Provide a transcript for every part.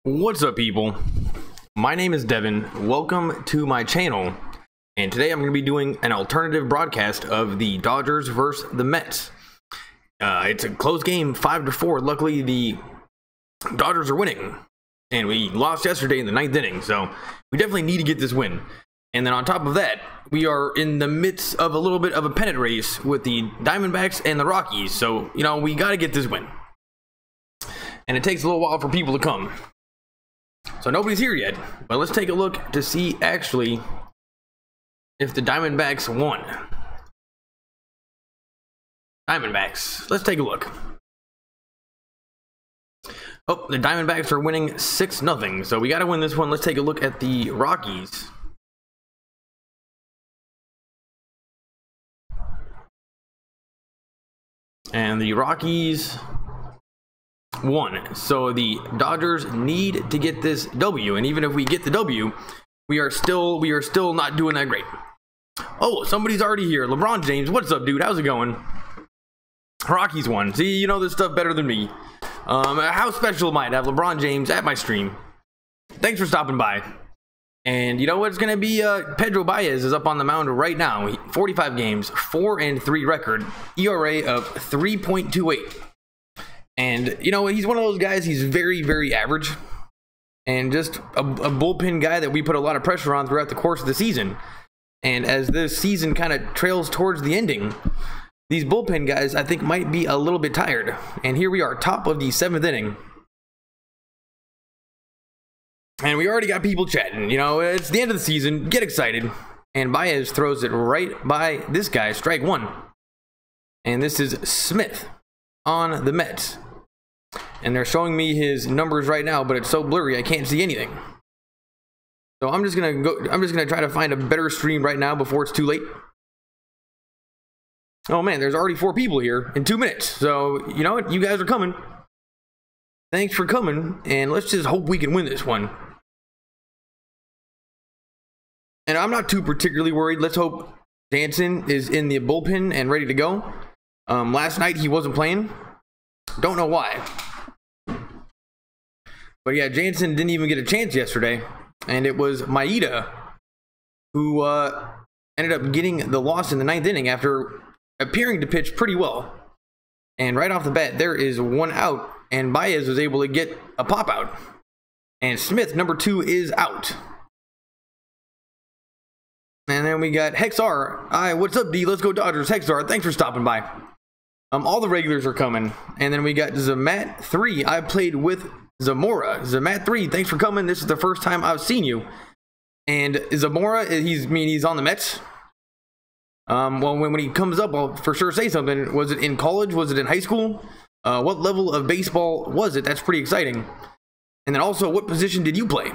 What's up, people? My name is Devin. Welcome to my channel, and today I'm going to be doing an alternative broadcast of the Dodgers versus the Mets. It's a close game, 5-4. Luckily, the Dodgers are winning, and we lost yesterday in the 9th inning, so we definitely need to get this win. And then on top of that, we are in the midst of a little bit of a pennant race with the Diamondbacks and the Rockies, so, you know, we got to get this win. And it takes a little while for people to come. So nobody's here yet, but let's take a look to see actually if the Diamondbacks won. Diamondbacks, let's take a look. Oh, the Diamondbacks are winning 6-0, so we got to win this one. Let's take a look at the Rockies. And the Rockies won, so the Dodgers need to get this W, and even if we get the W, we are still not doing that great. Oh, somebody's already here. LeBron James, what's up, dude? How's it going? Rockies won. See, you know this stuff better than me. How special am I to have LeBron James at my stream? Thanks for stopping by. And you know what it's gonna be? Pedro Baez is up on the mound right now. 45 games, 4-3 record, ERA of 3.28. And, you know, he's one of those guys, he's very, very average. And just a bullpen guy that we put a lot of pressure on throughout the course of the season. And as this season kind of trails towards the ending, these bullpen guys, I think, might be a little bit tired. And here we are, top of the 7th inning. And we already got people chatting. You know, it's the end of the season. Get excited. And Baez throws it right by this guy, strike one. And this is Smith on the Mets. And they're showing me his numbers right now, but it's so blurry I can't see anything. So I'm just gonna try to find a better stream right now before it's too late. Oh man, there's already 4 people here in 2 minutes. So you know what? You guys are coming. Thanks for coming, and let's just hope we can win this one. And I'm not too particularly worried. Let's hope Jansen is in the bullpen and ready to go. Last night he wasn't playing. Don't know why. But yeah, Jansen didn't even get a chance yesterday. And it was Maeda who ended up getting the loss in the 9th inning after appearing to pitch pretty well. And right off the bat, there is 1 out. And Baez was able to get a pop out. And Smith, number 2, is out. And then we got Hexar. Hi, what's up, D? Let's go Dodgers. Hexar, thanks for stopping by. All the regulars are coming. And then we got Zamat 3. I played with Zamora. Zamat 3, thanks for coming. This is the first time I've seen you. And Zamora, he's on the Mets. Well, when he comes up, I'll for sure say something. Was it in college? Was it in high school? What level of baseball was it? That's pretty exciting. And then also, what position did you play?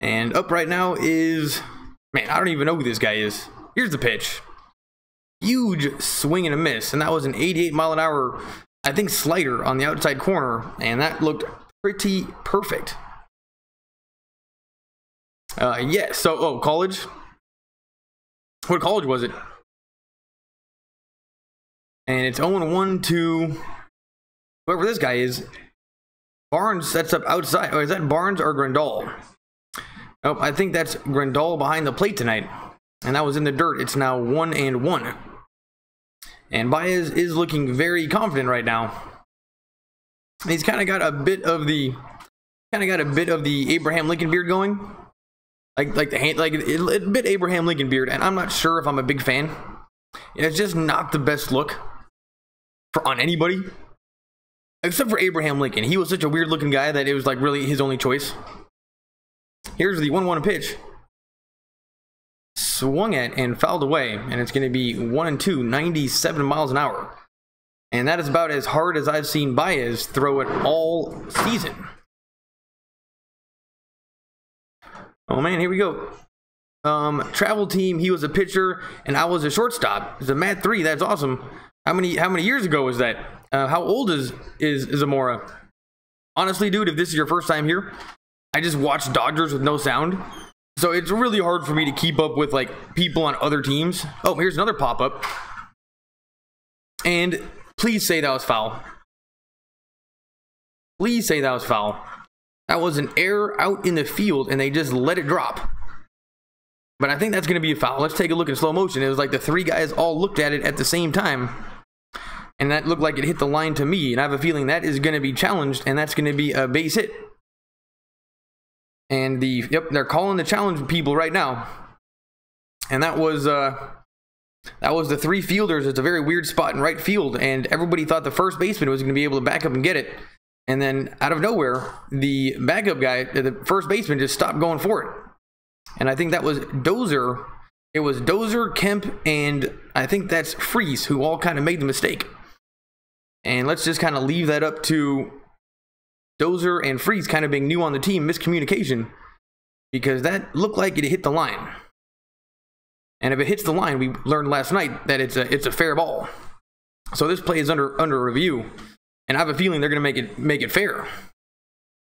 And up right now is, man, I don't even know who this guy is. Here's the pitch. Huge swing and a miss, and that was an 88-mile-an-hour, I think, slider on the outside corner, and that looked pretty perfect. Yeah, so, oh, college? What college was it? And it's 0-1 to whoever this guy is. Barnes sets up outside. Oh, is that Barnes or Grandal? Oh, I think that's Grandal behind the plate tonight. And that was in the dirt. It's now 1-1. And Baez is looking very confident right now. He's kind of got a bit of the Abraham Lincoln beard going, like a bit Abraham Lincoln beard. And I'm not sure if I'm a big fan. It's just not the best look on anybody, except for Abraham Lincoln. He was such a weird looking guy that it was like really his only choice. Here's the 1-1 pitch. Swung at and fouled away, and it's going to be 1-2, 97 miles an hour. And that is about as hard as I've seen Baez throw it all season. Oh man, here we go. Travel team, he was a pitcher and I was a shortstop. It's a Mat 3, that's awesome. How many years ago was that? How old is Zamora? Honestly, dude, if this is your first time here, I just watched Dodgers with no sound. So it's really hard for me to keep up with like people on other teams. Oh, here's another pop-up. And please say that was foul. Please say that was foul. That was an error out in the field, and they just let it drop. But I think that's going to be a foul. Let's take a look in slow motion. It was like the three guys all looked at it at the same time, and that looked like it hit the line to me. And I have a feeling that is going to be challenged, and that's going to be a base hit. And they're calling the challenge people right now. And that was the three fielders. It's a very weird spot in right field, and everybody thought the first baseman was going to be able to back up and get it. And then out of nowhere, the backup guy, the first baseman, just stopped going for it. And I think that was Dozier. It was Dozier, Kemp, and I think that's Freese who all kind of made the mistake. And let's just kind of leave that up to Dozier and Freese kind of being new on the team, miscommunication, because that looked like it hit the line. And if it hits the line, we learned last night that it's a fair ball. So this play is under review, and I have a feeling they're going to make it fair.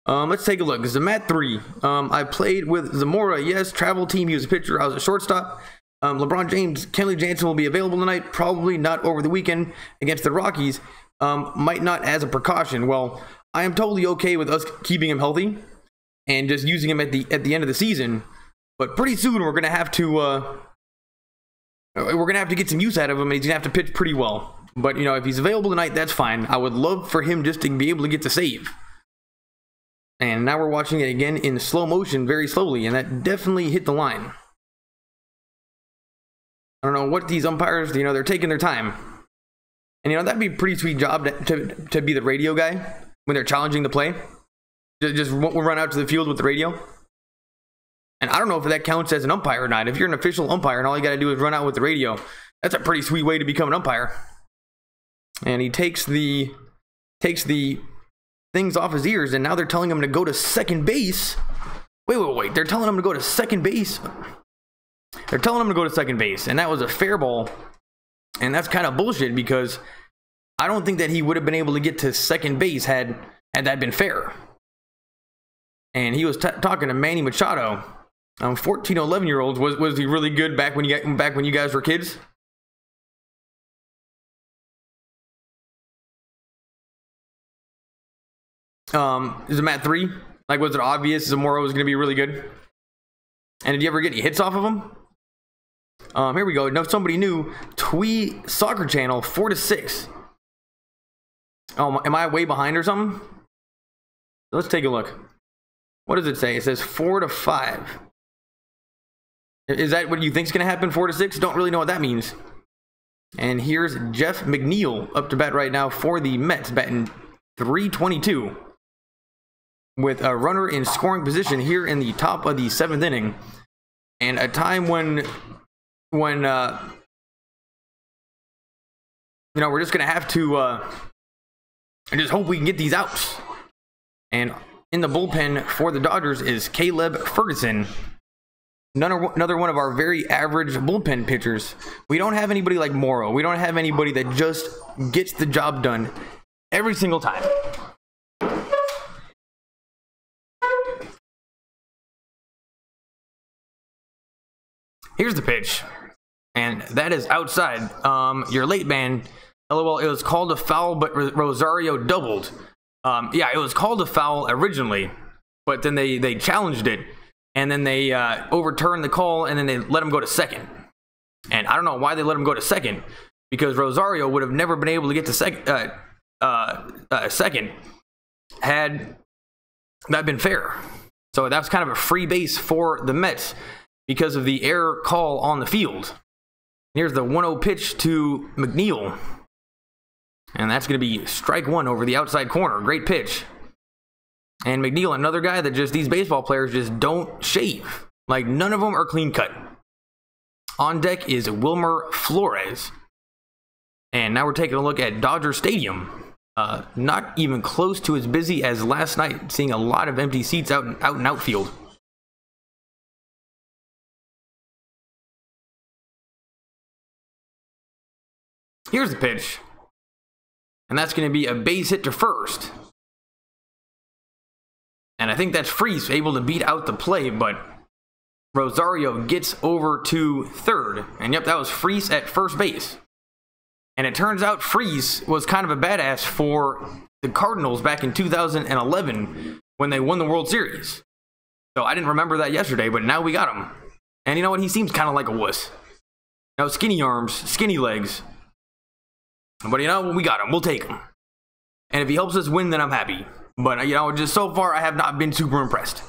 Let's take a look. This is a Mat 3. I played with Zamora. Yes, travel team. He was a pitcher. I was a shortstop. LeBron James, Kenley Jansen will be available tonight. Probably not over the weekend against the Rockies. Might not as a precaution. Well, I am totally okay with us keeping him healthy and just using him at the end of the season. But pretty soon we're gonna have to get some use out of him, and he's gonna have to pitch pretty well. But you know, if he's available tonight, that's fine. I would love for him just to be able to get the save. And now we're watching it again in slow motion, very slowly, and that definitely hit the line. I don't know what these umpires, you know, they're taking their time. And you know, that'd be a pretty sweet job to be the radio guy when they're challenging the play. Just run out to the field with the radio. And I don't know if that counts as an umpire or not. If you're an official umpire and all you got to do is run out with the radio, that's a pretty sweet way to become an umpire. And he takes the things off his ears, and now they're telling him to go to second base. Wait. They're telling him to go to second base. They're telling him to go to second base, and that was a fair ball. And that's kind of bullshit, because I don't think that he would have been able to get to second base had that been fair. And he was talking to Manny Machado. 14, 11-year-olds. Was he really good back when you guys were kids? Is it Mat 3? Like, was it obvious Zamora was going to be really good? And did you ever get any hits off of him? Here we go. No, somebody new. Twee Soccer Channel, 4-6. Oh, am I way behind or something? Let's take a look. What does it say? It says 4-5. Is that what you think is going to happen? 4-6? Don't really know what that means. And here's Jeff McNeil up to bat right now for the Mets, batting .322. With a runner in scoring position here in the top of the 7th inning. And a time when you know, we're just going to have to just hope we can get these outs. And in the bullpen for the Dodgers is Caleb Ferguson. Another one of our very average bullpen pitchers. We don't have anybody like Morrow. We don't have anybody that just gets the job done every single time. Here's the pitch, and that is outside. Your late man, LOL, it was called a foul, but Rosario doubled. Yeah, it was called a foul originally, but then they challenged it, and then they overturned the call, and then they let him go to second. And I don't know why they let him go to second, because Rosario would have never been able to get to second had that been fair. So that was kind of a free base for the Mets, because of the error call on the field. Here's the 1-0 pitch to McNeil. And that's going to be strike one over the outside corner. Great pitch. And McNeil, another guy that just these baseball players just don't shave. Like, none of them are clean cut. On deck is Wilmer Flores. And now we're taking a look at Dodger Stadium. Not even close to as busy as last night, seeing a lot of empty seats out in outfield. Here's the pitch. And that's going to be a base hit to first. And I think that's Freese able to beat out the play, but Rosario gets over to third. And yep, that was Freese at first base. And it turns out Freese was kind of a badass for the Cardinals back in 2011 when they won the World Series. So I didn't remember that yesterday, but now we got him. And you know what? He seems kind of like a wuss. Now, skinny arms, skinny legs. But you know, we got him. We'll take him. And if he helps us win, then I'm happy. But, you know, just so far, I have not been super impressed.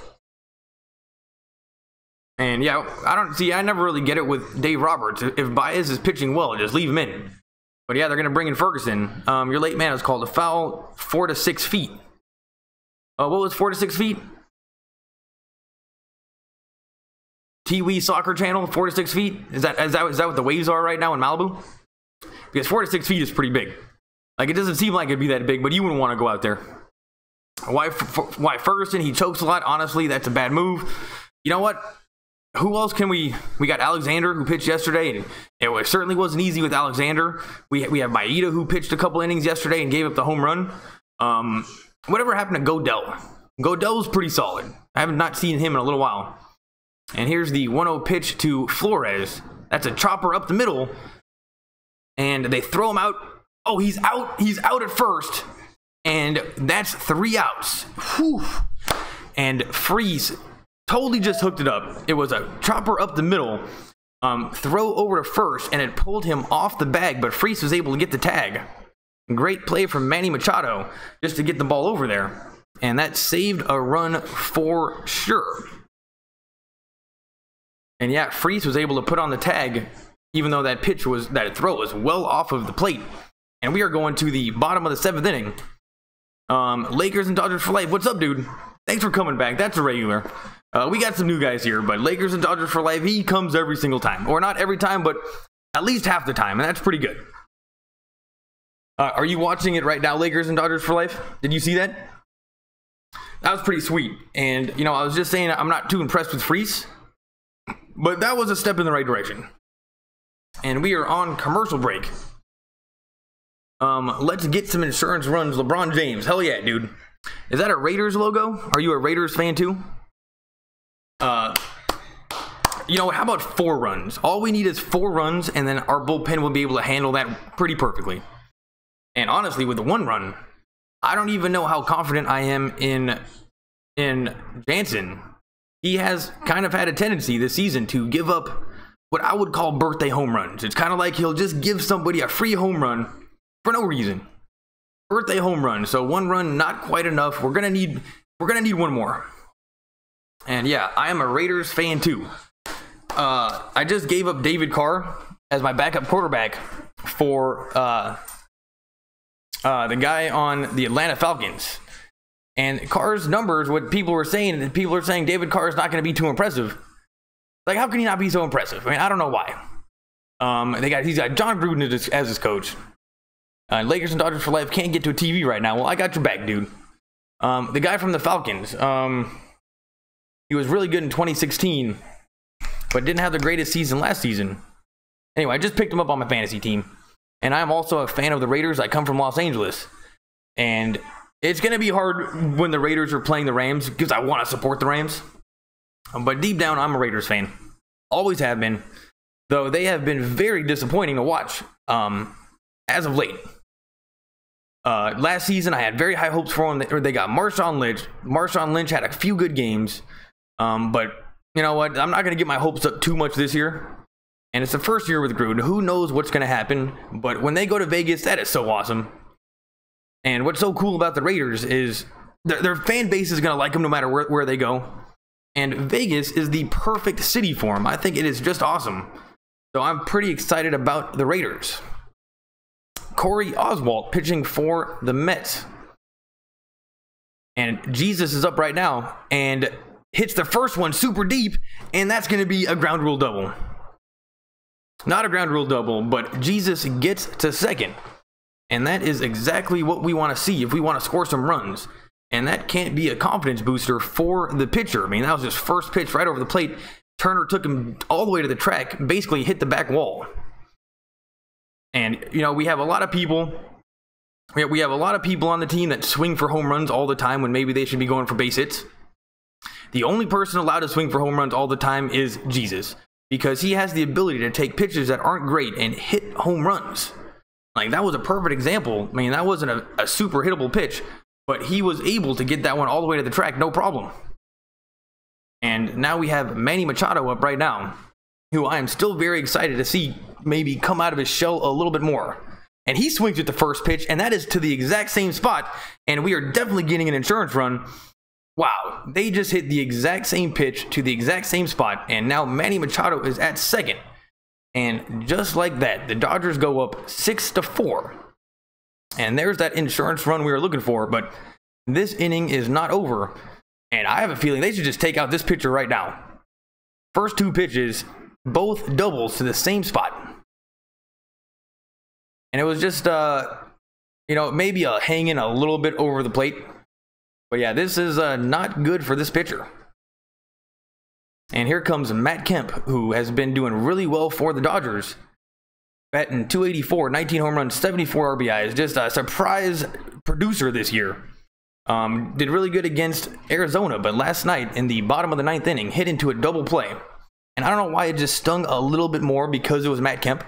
And, yeah, I never really get it with Dave Roberts. If Baez is pitching well, just leave him in. But, yeah, they're going to bring in Ferguson. Your late man is called a foul 4 to 6 feet. What was 4 to 6 feet? Tiwi Soccer Channel, 4 to 6 feet? Is that what the waves are right now in Malibu? Because 4 to 6 feet is pretty big. Like, it doesn't seem like it'd be that big, but you wouldn't want to go out there. Why Ferguson? He chokes a lot. Honestly, that's a bad move. You know what? Who else can we got Alexander, who pitched yesterday, and it certainly wasn't easy with Alexander. We have Maeda, who pitched a couple innings yesterday and gave up the home run. Whatever happened to Godell? Godell's pretty solid. I have not seen him in a little while. And here's the 1-0 pitch to Flores. That's a chopper up the middle. And they throw him out. Oh, he's out. He's out at first. And that's 3 outs. Whew. And Freese totally just hooked it up. It was a chopper up the middle. Throw over to first. And it pulled him off the bag. But Freese was able to get the tag. Great play from Manny Machado just to get the ball over there. And that saved a run for sure. And yeah, Freese was able to put on the tag, even though that throw was well off of the plate. And we are going to the bottom of the 7th inning. Lakers and Dodgers for life. What's up, dude? Thanks for coming back. That's a regular. We got some new guys here, but Lakers and Dodgers for life, he comes every single time. Or not every time, but at least half the time, and that's pretty good. Are you watching it right now, Lakers and Dodgers for life? Did you see that? That was pretty sweet. And, you know, I was just saying I'm not too impressed with Freese, but that was a step in the right direction. And we are on commercial break. Let's get some insurance runs. LeBron James. Hell yeah, dude. Is that a Raiders logo? Are you a Raiders fan too? You know, how about 4 runs? All we need is 4 runs, and then our bullpen will be able to handle that pretty perfectly. And honestly, with the 1 run, I don't even know how confident I am in Jansen. He has kind of had a tendency this season to give up what I would call birthday home runs. It's kind of like he'll just give somebody a free home run for no reason. Birthday home run. So 1 run, not quite enough. We're gonna need 1 more. And yeah, I am a Raiders fan too. I just gave up David Carr as my backup quarterback for the guy on the Atlanta Falcons. And Carr's numbers, what people were saying David Carr is not going to be too impressive. Like, how can he not be so impressive? I mean, I don't know why. He's got John Gruden as his coach. Lakers and Dodgers for life can't get to a TV right now. Well, I got your back, dude. The guy from the Falcons, he was really good in 2016, but didn't have the greatest season last season. Anyway, I just picked him up on my fantasy team. And I'm also a fan of the Raiders. I come from Los Angeles. And it's going to be hard when the Raiders are playing the Rams because I want to support the Rams. But deep down, I'm a Raiders fan. Always have been. Though they have been very disappointing to watch as of late. Last season, I had very high hopes for them. They got Marshawn Lynch. Marshawn Lynch had a few good games. But you know what? I'm not going to get my hopes up too much this year. And it's the first year with Gruden. Who knows what's going to happen? But when they go to Vegas, that is so awesome. And what's so cool about the Raiders is their fan base is going to like them no matter where they go. And Vegas is the perfect city for them. I think it is just awesome. So I'm pretty excited about the Raiders. Corey Oswalt pitching for the Mets. And Jesus is up right now and hits the first one super deep. And that's going to be a ground rule double. Not a ground rule double, but Jesus gets to second. And that is exactly what we want to see if we want to score some runs. And that can't be a confidence booster for the pitcher. I mean, that was his first pitch right over the plate. Turner took him all the way to the track, basically hit the back wall. And, you know, we have a lot of people on the team that swing for home runs all the time when maybe they should be going for base hits. The only person allowed to swing for home runs all the time is Jesus. Because he has the ability to take pitches that aren't great and hit home runs. Like, that was a perfect example. I mean, that wasn't a super hittable pitch, but he was able to get that one all the way to the track, no problem. And now we have Manny Machado up right now, who I am still very excited to see maybe come out of his shell a little bit more. And he swings at the first pitch, and that is to the exact same spot, and we are definitely getting an insurance run. Wow, they just hit the exact same pitch to the exact same spot, and now Manny Machado is at second. And just like that, the Dodgers go up 6-4. And there's that insurance run we were looking for, but this inning is not over. And I have a feeling they should just take out this pitcher right now. First two pitches, both doubles to the same spot. And it was just, you know, maybe a hanging a little bit over the plate. But yeah, this is not good for this pitcher. And here comes Matt Kemp, who has been doing really well for the Dodgers. Batting .284, 19 home runs, 74 RBIs. Just a surprise producer this year. Did really good against Arizona, but last night in the bottom of the ninth inning, hit into a double play. And I don't know why it just stung a little bit more, because it was Matt Kemp.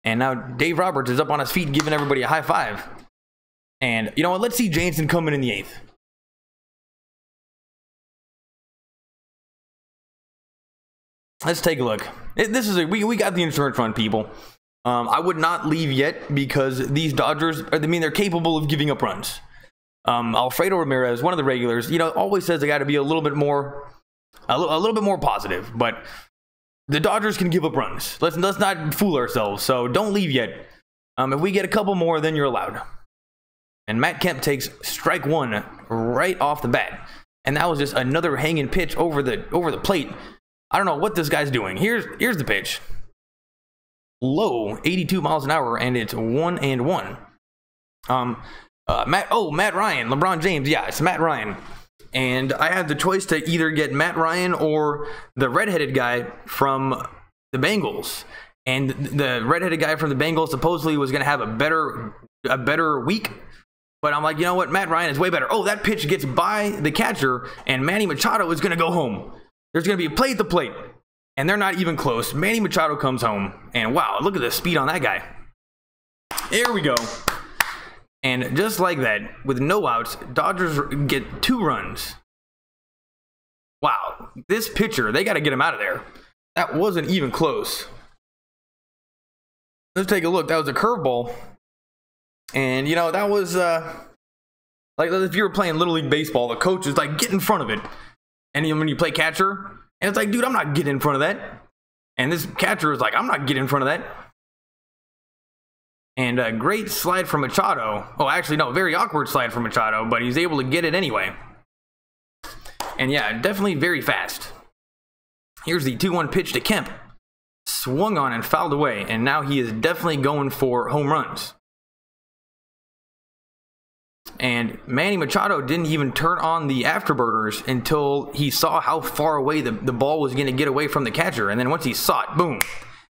And now Dave Roberts is up on his feet giving everybody a high five. And you know what? Let's see Jansen come in the eighth. Let's take a look. We got the insurance run, people. I would not leave yet, because these Dodgers, I mean, they're capable of giving up runs. Alfredo Ramirez, one of the regulars, you know, always says they got to be a little bit more positive. But the Dodgers can give up runs. Let's not fool ourselves. So don't leave yet. If we get a couple more, then you're allowed. And Matt Kemp takes strike one right off the bat, and that was just another hanging pitch over the plate. I don't know what this guy's doing. Here's the pitch. Low, 82 miles an hour, and it's 1-1. Matt Ryan, LeBron James. Yeah, it's Matt Ryan. And I had the choice to either get Matt Ryan or the redheaded guy from the Bengals. And the redheaded guy from the Bengals supposedly was going to have a better week. But I'm like, you know what? Matt Ryan is way better. Oh, that pitch gets by the catcher, and Manny Machado is going to go home. There's going to be a play at the plate, and they're not even close. Manny Machado comes home, and wow, look at the speed on that guy. There we go. And just like that, with no outs, Dodgers get 2 runs. Wow, this pitcher, they got to get him out of there. That wasn't even close. Let's take a look. That was a curveball. And, you know, that was, like, if you were playing Little League Baseball, the coach is like, get in front of it. And when you play catcher, and it's like, dude, I'm not getting in front of that. And this catcher is like, I'm not getting in front of that. And a great slide from Machado. Oh, actually, no, very awkward slide from Machado, but he's able to get it anyway. And yeah, definitely very fast. Here's the 2-1 pitch to Kemp. Swung on and fouled away, and now he is definitely going for home runs. And Manny Machado didn't even turn on the afterburners until he saw how far away the ball was going to get away from the catcher. And then once he saw it, boom,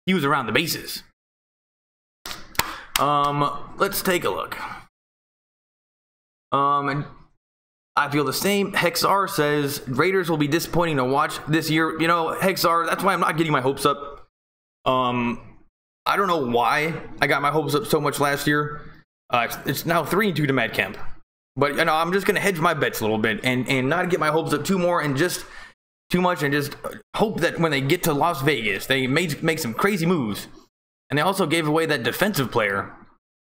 he was around the bases. Let's take a look. And I feel the same. Hexar says Raiders will be disappointing to watch this year. You know, Hexar, that's why I'm not getting my hopes up. I don't know why I got my hopes up so much last year. It's now 3-2 to Matt Kemp. But, you know, I'm just going to hedge my bets a little bit and not get my hopes up too much and just hope that when they get to Las Vegas, they make some crazy moves. And they also gave away that defensive player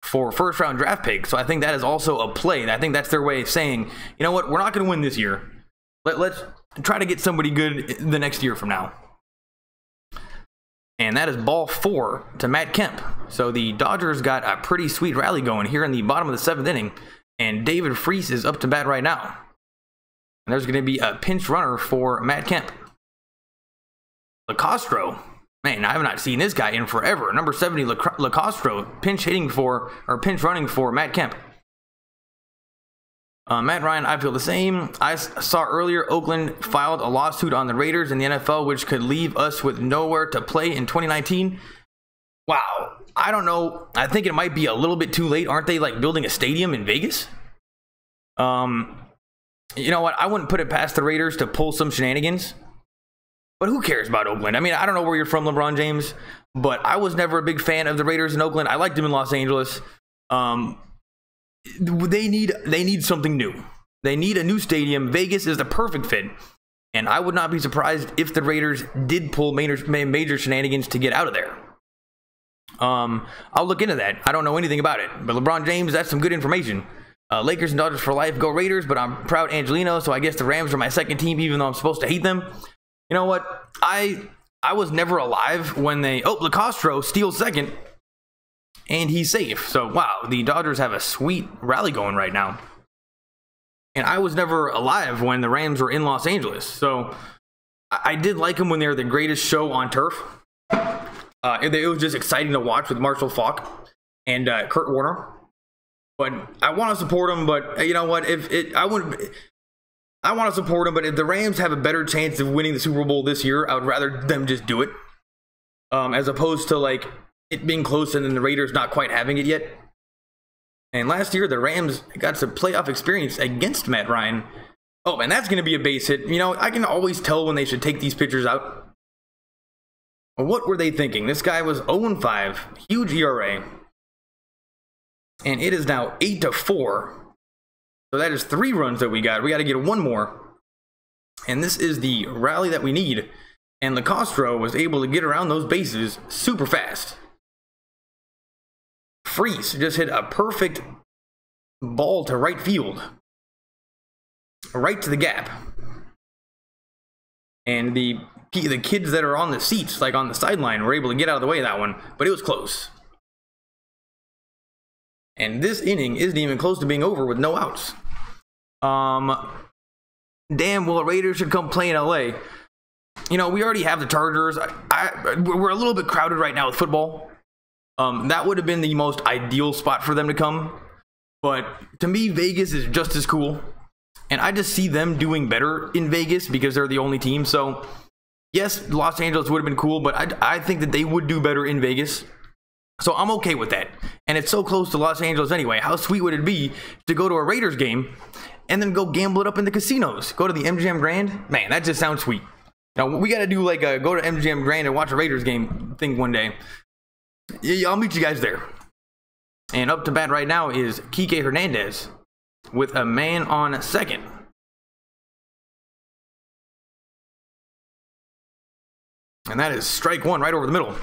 for first-round draft pick. So I think that is also a play. I think that's their way of saying, you know what, we're not going to win this year. Let's try to get somebody good the next year from now. And that is ball 4 to Matt Kemp. So the Dodgers got a pretty sweet rally going here in the bottom of the 7th inning. And David Freese is up to bat right now. And there's going to be a pinch runner for Matt Kemp. LaCastro. Man, I have not seen this guy in forever. Number 70, LaCastro, pinch running for Matt Kemp. Matt Ryan, I feel the same. I saw earlier Oakland filed a lawsuit on the Raiders in the NFL, which could leave us with nowhere to play in 2019. Wow. I don't know. I think it might be a little bit too late. Aren't they like building a stadium in Vegas? You know what? I wouldn't put it past the Raiders to pull some shenanigans. But who cares about Oakland? I mean, I don't know where you're from, LeBron James, but I was never a big fan of the Raiders in Oakland. I liked them in Los Angeles. They need something new. They need a new stadium. Vegas is the perfect fit. And I would not be surprised if the Raiders did pull major shenanigans to get out of there. I'll look into that. I don't know anything about it. But LeBron James, that's some good information. Lakers and Dodgers for life. Go Raiders, but I'm proud Angelino, so I guess the Rams are my second team, even though I'm supposed to hate them. You know what? I was never alive when they... Oh, LeCastro steals second, and he's safe. So, wow, the Dodgers have a sweet rally going right now. And I was never alive when the Rams were in Los Angeles. So, I did like them when they were the greatest show on turf. It was just exciting to watch with Marshall Faulk and Kurt Warner. But I want to support them. But you know what? I want to support them. But if the Rams have a better chance of winning the Super Bowl this year, I would rather them just do it, as opposed to like it being close and then the Raiders not quite having it yet. And last year the Rams got some playoff experience against Matt Ryan. Oh, and that's going to be a base hit. You know, I can always tell when they should take these pitchers out. What were they thinking? This guy was 0-5, huge ERA. And it is now 8-4. So that is 3 runs that we got. We got to get 1 more. And this is the rally that we need. And LeCastro was able to get around those bases super fast. Freese just hit a perfect ball to right field. Right to the gap. And the kids that are on the seats, like on the sideline, were able to get out of the way of that one. But it was close. And this inning isn't even close to being over with no outs. Damn, well, Raiders should come play in LA. You know, we already have the Chargers. We're a little bit crowded right now with football. That would have been the most ideal spot for them to come. But to me, Vegas is just as cool. And I just see them doing better in Vegas because they're the only team. So, yes, Los Angeles would have been cool, but I think that they would do better in Vegas. So I'm okay with that. And it's so close to Los Angeles anyway. How sweet would it be to go to a Raiders game and then go gamble it up in the casinos? Go to the MGM Grand? Man, that just sounds sweet. Now, we got to do like a go to MGM Grand and watch a Raiders game thing one day. Yeah, I'll meet you guys there. And up to bat right now is Kike Hernandez with a man on second. And that is strike 1 right over the middle.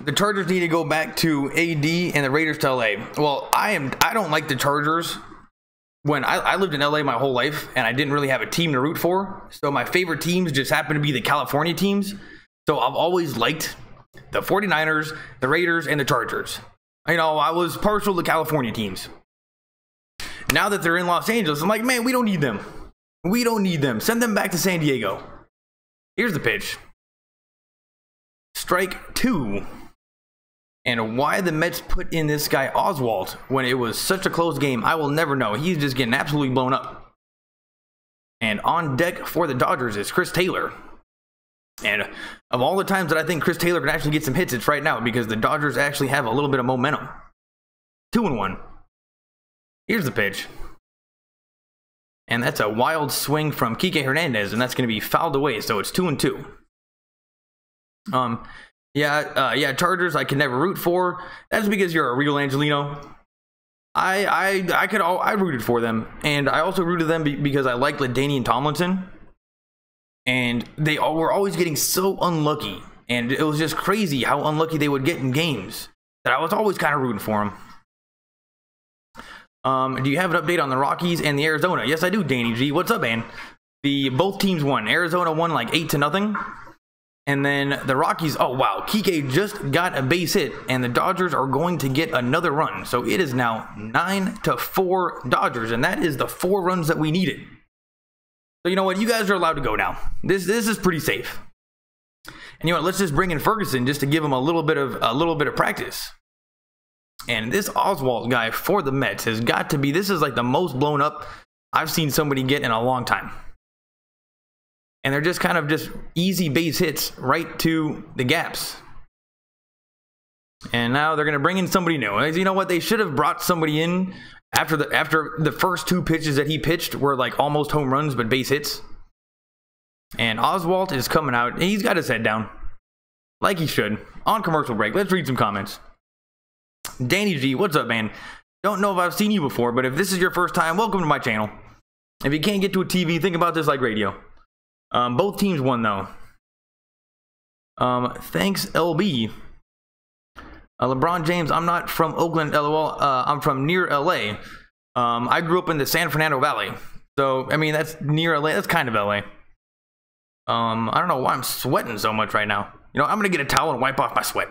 The Chargers need to go back to AD and the Raiders to LA. Well, I don't like the Chargers. When I lived in LA my whole life and I didn't really have a team to root for. So my favorite teams just happen to be the California teams. So I've always liked the 49ers, the Raiders, and the Chargers. You know, I was partial to California teams. Now that they're in Los Angeles, I'm like, man, we don't need them. We don't need them. Send them back to San Diego. Here's the pitch. Strike 2. And why the Mets put in this guy Oswalt when it was such a close game, I will never know. He's just getting absolutely blown up. And on deck for the Dodgers is Chris Taylor. And of all the times that I think Chris Taylor can actually get some hits, it's right now because the Dodgers actually have a little bit of momentum. 2-1. Here's the pitch. And that's a wild swing from Kike Hernandez, and that's going to be fouled away, so it's 2-2. Yeah, Chargers I can never root for. That's because you're a real Angelino. I rooted for them, and I also rooted them because I liked LaDainian Tomlinson. And they were always getting so unlucky, and it was just crazy how unlucky they would get in games that I was always kind of rooting for them. Do you have an update on the Rockies and the Arizona? Yes, I do, Danny G. What's up, man? Both teams won. Arizona won like 8-0. And then the Rockies, oh wow, Kike just got a base hit, and the Dodgers are going to get another run. So it is now 9-4 Dodgers, and that is the 4 runs that we needed. So you know what, you guys are allowed to go now. This is pretty safe. And you know what, let's just bring in Ferguson just to give him a little bit of practice. And this Oswalt guy for the Mets has got to be, this is like the most blown up I've seen somebody get in a long time. And they're just kind of just easy base hits right to the gaps. And now they're going to bring in somebody new. And you know what? They should have brought somebody in after the first 2 pitches that he pitched were like almost home runs, but base hits. And Oswalt is coming out. And he's got his head down. Like he should. On commercial break. Let's read some comments. Danny G, what's up, man? Don't know if I've seen you before, but if this is your first time, welcome to my channel. If you can't get to a TV, think about this like radio. Both teams won, though. Thanks, LB. LeBron James, I'm not from Oakland, LOL. I'm from near LA. I grew up in the San Fernando Valley. So, I mean, that's near LA. That's kind of LA. I don't know why I'm sweating so much right now. You know, I'm going to get a towel and wipe off my sweat.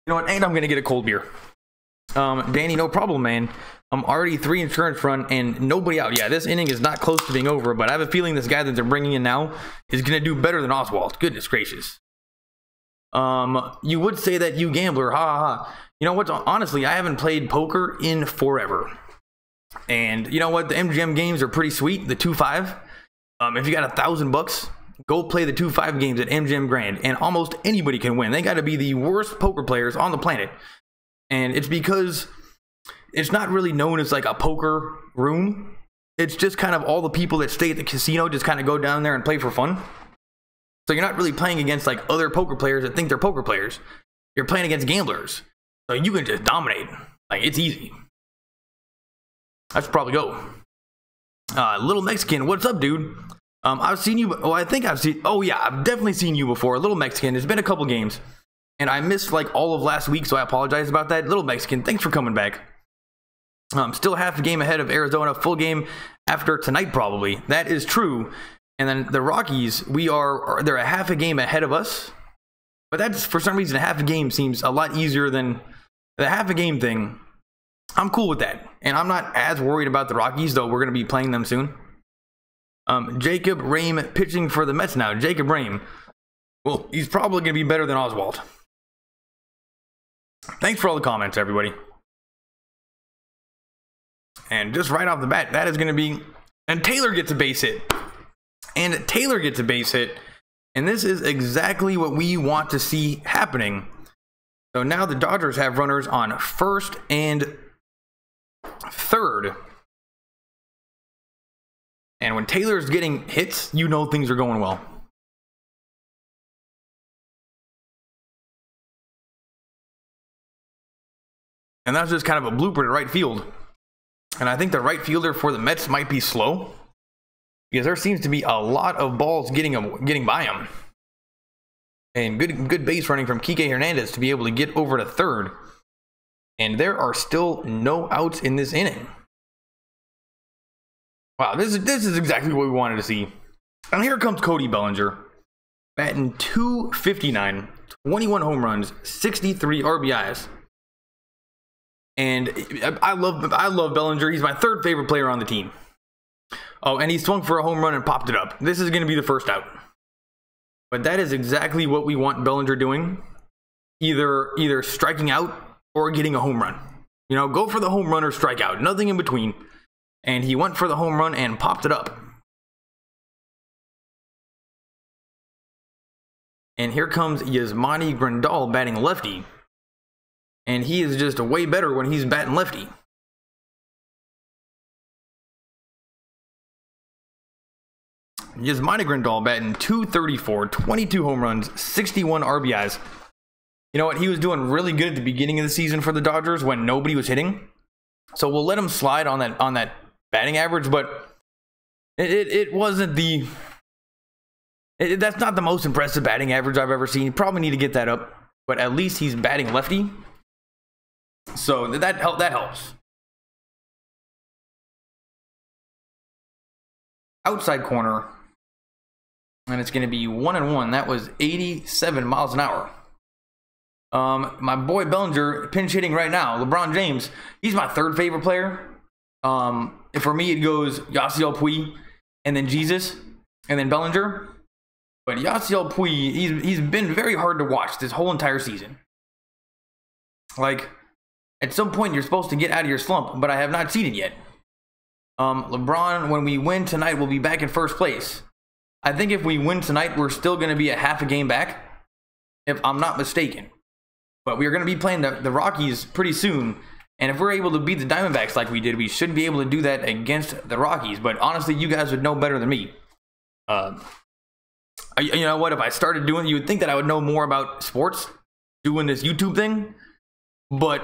You know what? And I'm going to get a cold beer. Danny, no problem, man. I'm already 3 insurance run and nobody out. Yeah, this inning is not close to being over, but I have a feeling this guy that they're bringing in now is going to do better than Oswalt. Goodness gracious. You would say that you gambler. Ha ha ha. You know what? Honestly, I haven't played poker in forever. And you know what? The MGM games are pretty sweet. The 2-5. If you got $1,000, go play the 2-5 games at MGM Grand, and almost anybody can win. They got to be the worst poker players on the planet. And it's because it's not really known as like a poker room. It's just kind of all the people that stay at the casino just kind of go down there and play for fun. So you're not really playing against like other poker players that think they're poker players. You're playing against gamblers. So you can just dominate. Like, it's easy. I should probably go. Little Mexican, what's up, dude? I've seen you. Oh, I think I've seen. Oh yeah, I've definitely seen you before. Little Mexican. It's been a couple games. And I missed like all of last week, so I apologize about that. Little Mexican, thanks for coming back. Still half a game ahead of Arizona, full game after tonight probably. That is true. And then the Rockies, they're a half a game ahead of us. But that's, for some reason, a half a game seems a lot easier than the half a game thing. I'm cool with that. And I'm not as worried about the Rockies, though we're going to be playing them soon. Jacob Rame pitching for the Mets now. Jacob Rame. Well, he's probably going to be better than Oswalt. Thanks for all the comments, everybody. And just right off the bat, that is going to be... And Taylor gets a base hit. And Taylor gets a base hit. And this is exactly what we want to see happening. So now the Dodgers have runners on first and third. And when Taylor's getting hits, you know things are going well. And that's just kind of a blooper to right field. And I think the right fielder for the Mets might be slow, because there seems to be a lot of balls getting by him. And good base running from Kike Hernandez to be able to get over to third. And there are still no outs in this inning. Wow, this is exactly what we wanted to see. And here comes Cody Bellinger, batting .259, 21 home runs, 63 RBIs. And I love Bellinger. He's my third favorite player on the team. Oh, and he swung for a home run and popped it up. This is going to be the first out. But that is exactly what we want Bellinger doing. Either striking out or getting a home run. You know, go for the home run or strike out. Nothing in between. And he went for the home run and popped it up. And here comes Yasmani Grandal batting lefty. And he is just way better when he's batting lefty. Yasmani Grandal batting .234, 22 home runs, 61 RBIs. You know what? He was doing really good at the beginning of the season for the Dodgers when nobody was hitting. So we'll let him slide on that batting average, but it wasn't the... that's not the most impressive batting average I've ever seen. You probably need to get that up. But at least he's batting lefty. So that helps. Outside corner. And it's going to be 1-1. That was 87 miles an hour. My boy Bellinger pinch hitting right now. LeBron James. He's my third favorite player. For me, it goes Yasiel Puig and then Jesus and then Bellinger. But Yasiel Puig, he's been very hard to watch this whole entire season. Like, At some point, you're supposed to get out of your slump, but I have not seen it yet. LeBron, when we win tonight, we'll be back in first place. I think if we win tonight, we're still going to be a half a game back, if I'm not mistaken. But we're going to be playing the Rockies pretty soon. And if we're able to beat the Diamondbacks like we did, we should be able to do that against the Rockies. But honestly, you guys would know better than me. You know what? If I started doing, you would think that I would know more about sports doing this YouTube thing. But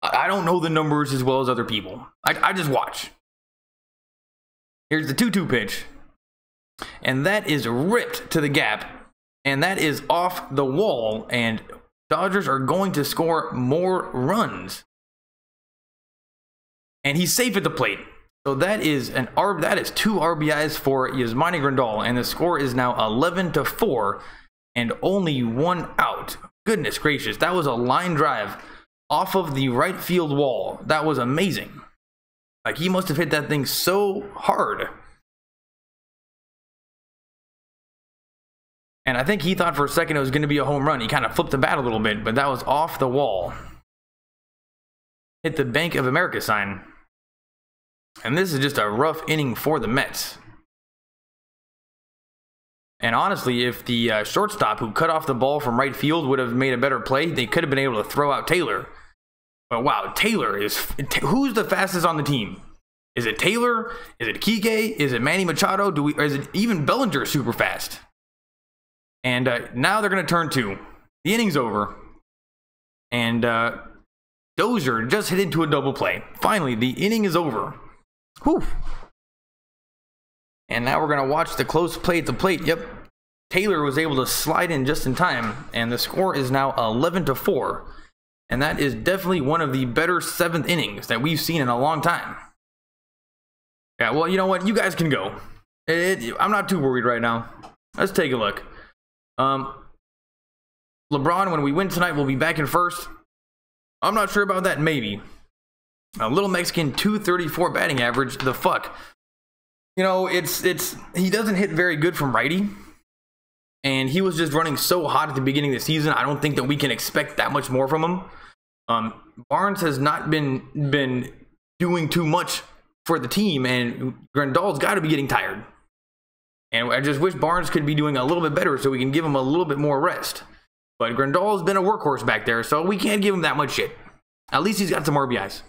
I don't know the numbers as well as other people. I just watch. Here's the 2-2 pitch. And that is ripped to the gap. And that is off the wall. And Dodgers are going to score more runs. And he's safe at the plate. So that is 2 RBIs for Yasmani Grandal. And the score is now 11-4. And only 1 out. Goodness gracious. That was a line drive off of the right field wall. That was amazing. Like, he must have hit that thing so hard. And I think he thought for a second it was going to be a home run. He kind of flipped the bat a little bit, but that was off the wall. Hit the Bank of America sign. And this is just a rough inning for the Mets. And honestly, if the shortstop who cut off the ball from right field would have made a better play, they could have been able to throw out Taylor. But wow, Taylor is... Who's the fastest on the team? Is it Taylor? Is it Kike? Is it Manny Machado? Or is it even Bellinger super fast? And now they're going to turn 2. The inning's over. And Dozier just hit into a double play. Finally, the inning is over. Whew. And now we're going to watch the close play at the plate. Yep. Taylor was able to slide in just in time. And the score is now 11-4. And that is definitely one of the better 7th innings that we've seen in a long time. Yeah, well, you know what? You guys can go. I'm not too worried right now. Let's take a look. LeBron, when we win tonight, we'll be back in first. I'm not sure about that. Maybe. A Little Mexican 234 batting average. The fuck. You know, he doesn't hit very good from righty. And he was just running so hot at the beginning of the season. I don't think that we can expect that much more from him. Barnes has not been doing too much for the team, and Grandal's got to be getting tired. And I just wish Barnes could be doing a little bit better so we can give him a little bit more rest. But Grandal's been a workhorse back there, so we can't give him that much shit. At least he's got some RBIs.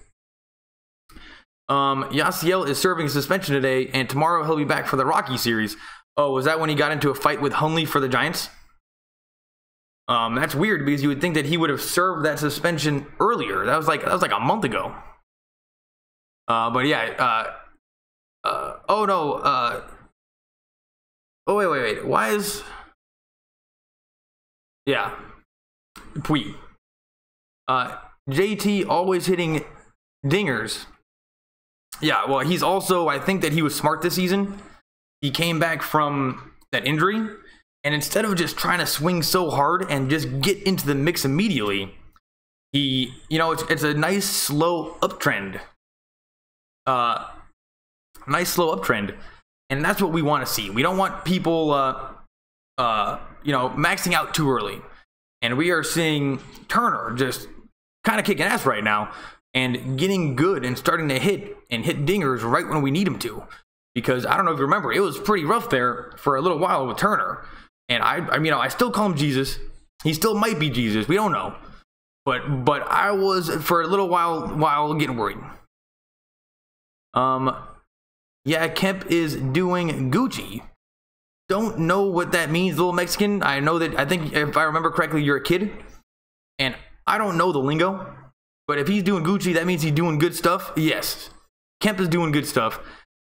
Yasiel is serving suspension today, and tomorrow he'll be back for the Rocky series. Oh, was that when he got into a fight with Hundley for the Giants? That's weird because you would think that he would have served that suspension earlier. That was like a month ago. But yeah. Oh no. Oh wait. Why is? Yeah. Pui. JT always hitting dingers. Yeah. Well, he's also. I think that he was smart this season. He came back from that injury. And instead of just trying to swing so hard and just get into the mix immediately, it's a nice slow uptrend. Nice slow uptrend. And that's what we want to see. We don't want people, maxing out too early. And we are seeing Turner just kind of kicking ass right now and getting good and starting to hit dingers right when we need him to. Because I don't know if you remember, it was pretty rough there for a little while with Turner. And I still call him Jesus. He still might be Jesus. We don't know. But I was for a little while getting worried. Yeah, Kemp is doing Gucci. Don't know what that means, Little Mexican. I think if I remember correctly, you're a kid. And I don't know the lingo. But if he's doing Gucci, that means he's doing good stuff. Yes. Kemp is doing good stuff.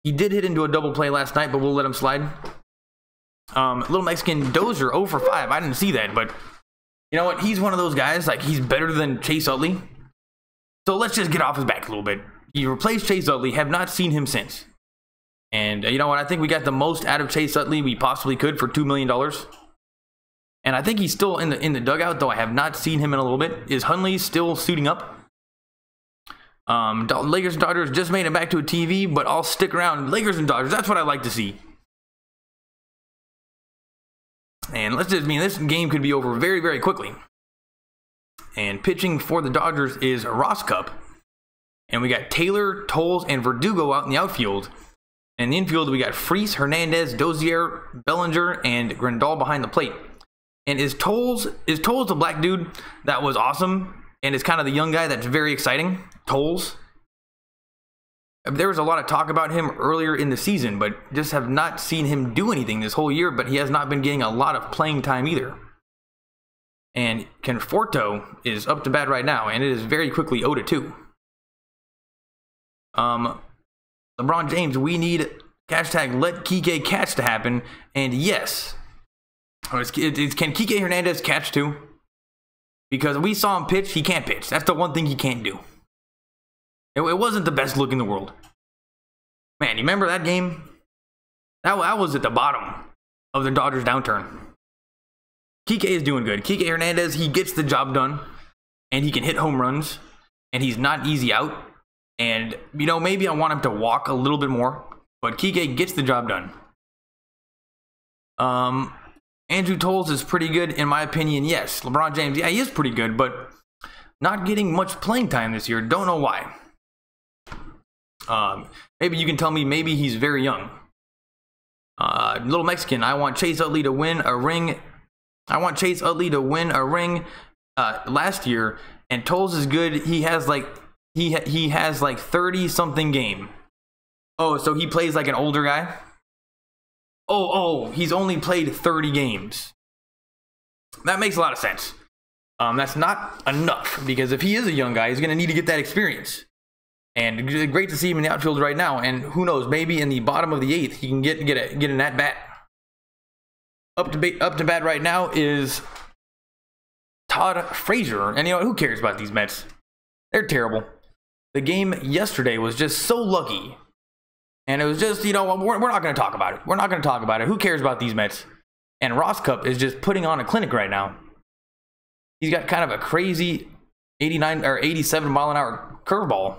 He did hit into a double play last night, but we'll let him slide. Little Mexican Dozier 0 for 5. I didn't see that, but you know what? He's one of those guys, like, he's better than Chase Utley. So let's just get off his back a little bit. He replaced Chase Utley, have not seen him since. And you know what? I think we got the most out of Chase Utley we possibly could for $2 million. And I think he's still in the dugout, though I have not seen him in a little bit. Is Hundley still suiting up? Lakers and Dodgers just made it back to a TV, but I'll stick around. Lakers and Dodgers, that's what I like to see. And this game could be over very, very quickly. And pitching for the Dodgers is Ross Cup. And we got Taylor, Toles, and Verdugo out in the outfield. And in the infield, we got Freese, Hernandez, Dozier, Bellinger, and Grandal behind the plate. And is Toles the black dude that was awesome and is kind of the young guy that's very exciting? Toles? There was a lot of talk about him earlier in the season, but just have not seen him do anything this whole year, but he has not been getting a lot of playing time either. And Conforto is up to bat right now, and it is very quickly 0-2. LeBron James, we need hashtag let Kike catch to happen, and yes. Can Kike Hernandez catch too? Because we saw him pitch, he can't pitch. That's the one thing he can't do. It wasn't the best look in the world. Man, you remember that game? That was at the bottom of the Dodgers downturn. Kike is doing good. Kike Hernandez, he gets the job done, and he can hit home runs, and he's not easy out. And, you know, maybe I want him to walk a little bit more, but Kike gets the job done. Andrew Toles is pretty good, in my opinion, yes. LeBron James, yeah, he is pretty good, but not getting much playing time this year. Don't know why. Maybe you can tell me maybe he's very young. Little Mexican, I want Chase Utley to win a ring. I want Chase Utley to win a ring last year, and Toles is good. He has like he has like 30-something game. Oh, so he plays like an older guy? Oh, he's only played 30 games. That makes a lot of sense. That's not enough, because if he is a young guy, he's going to need to get that experience. And great to see him in the outfield right now. And who knows, maybe in the bottom of the 8th, he can get an at-bat. Up to bat right now is Todd Frazier. And you know, who cares about these Mets? They're terrible. The game yesterday was just so lucky. And it was just, you know, we're not going to talk about it. We're not going to talk about it. Who cares about these Mets? And Ross Cup is just putting on a clinic right now. He's got kind of a crazy 89 or 87 mile an hour curveball.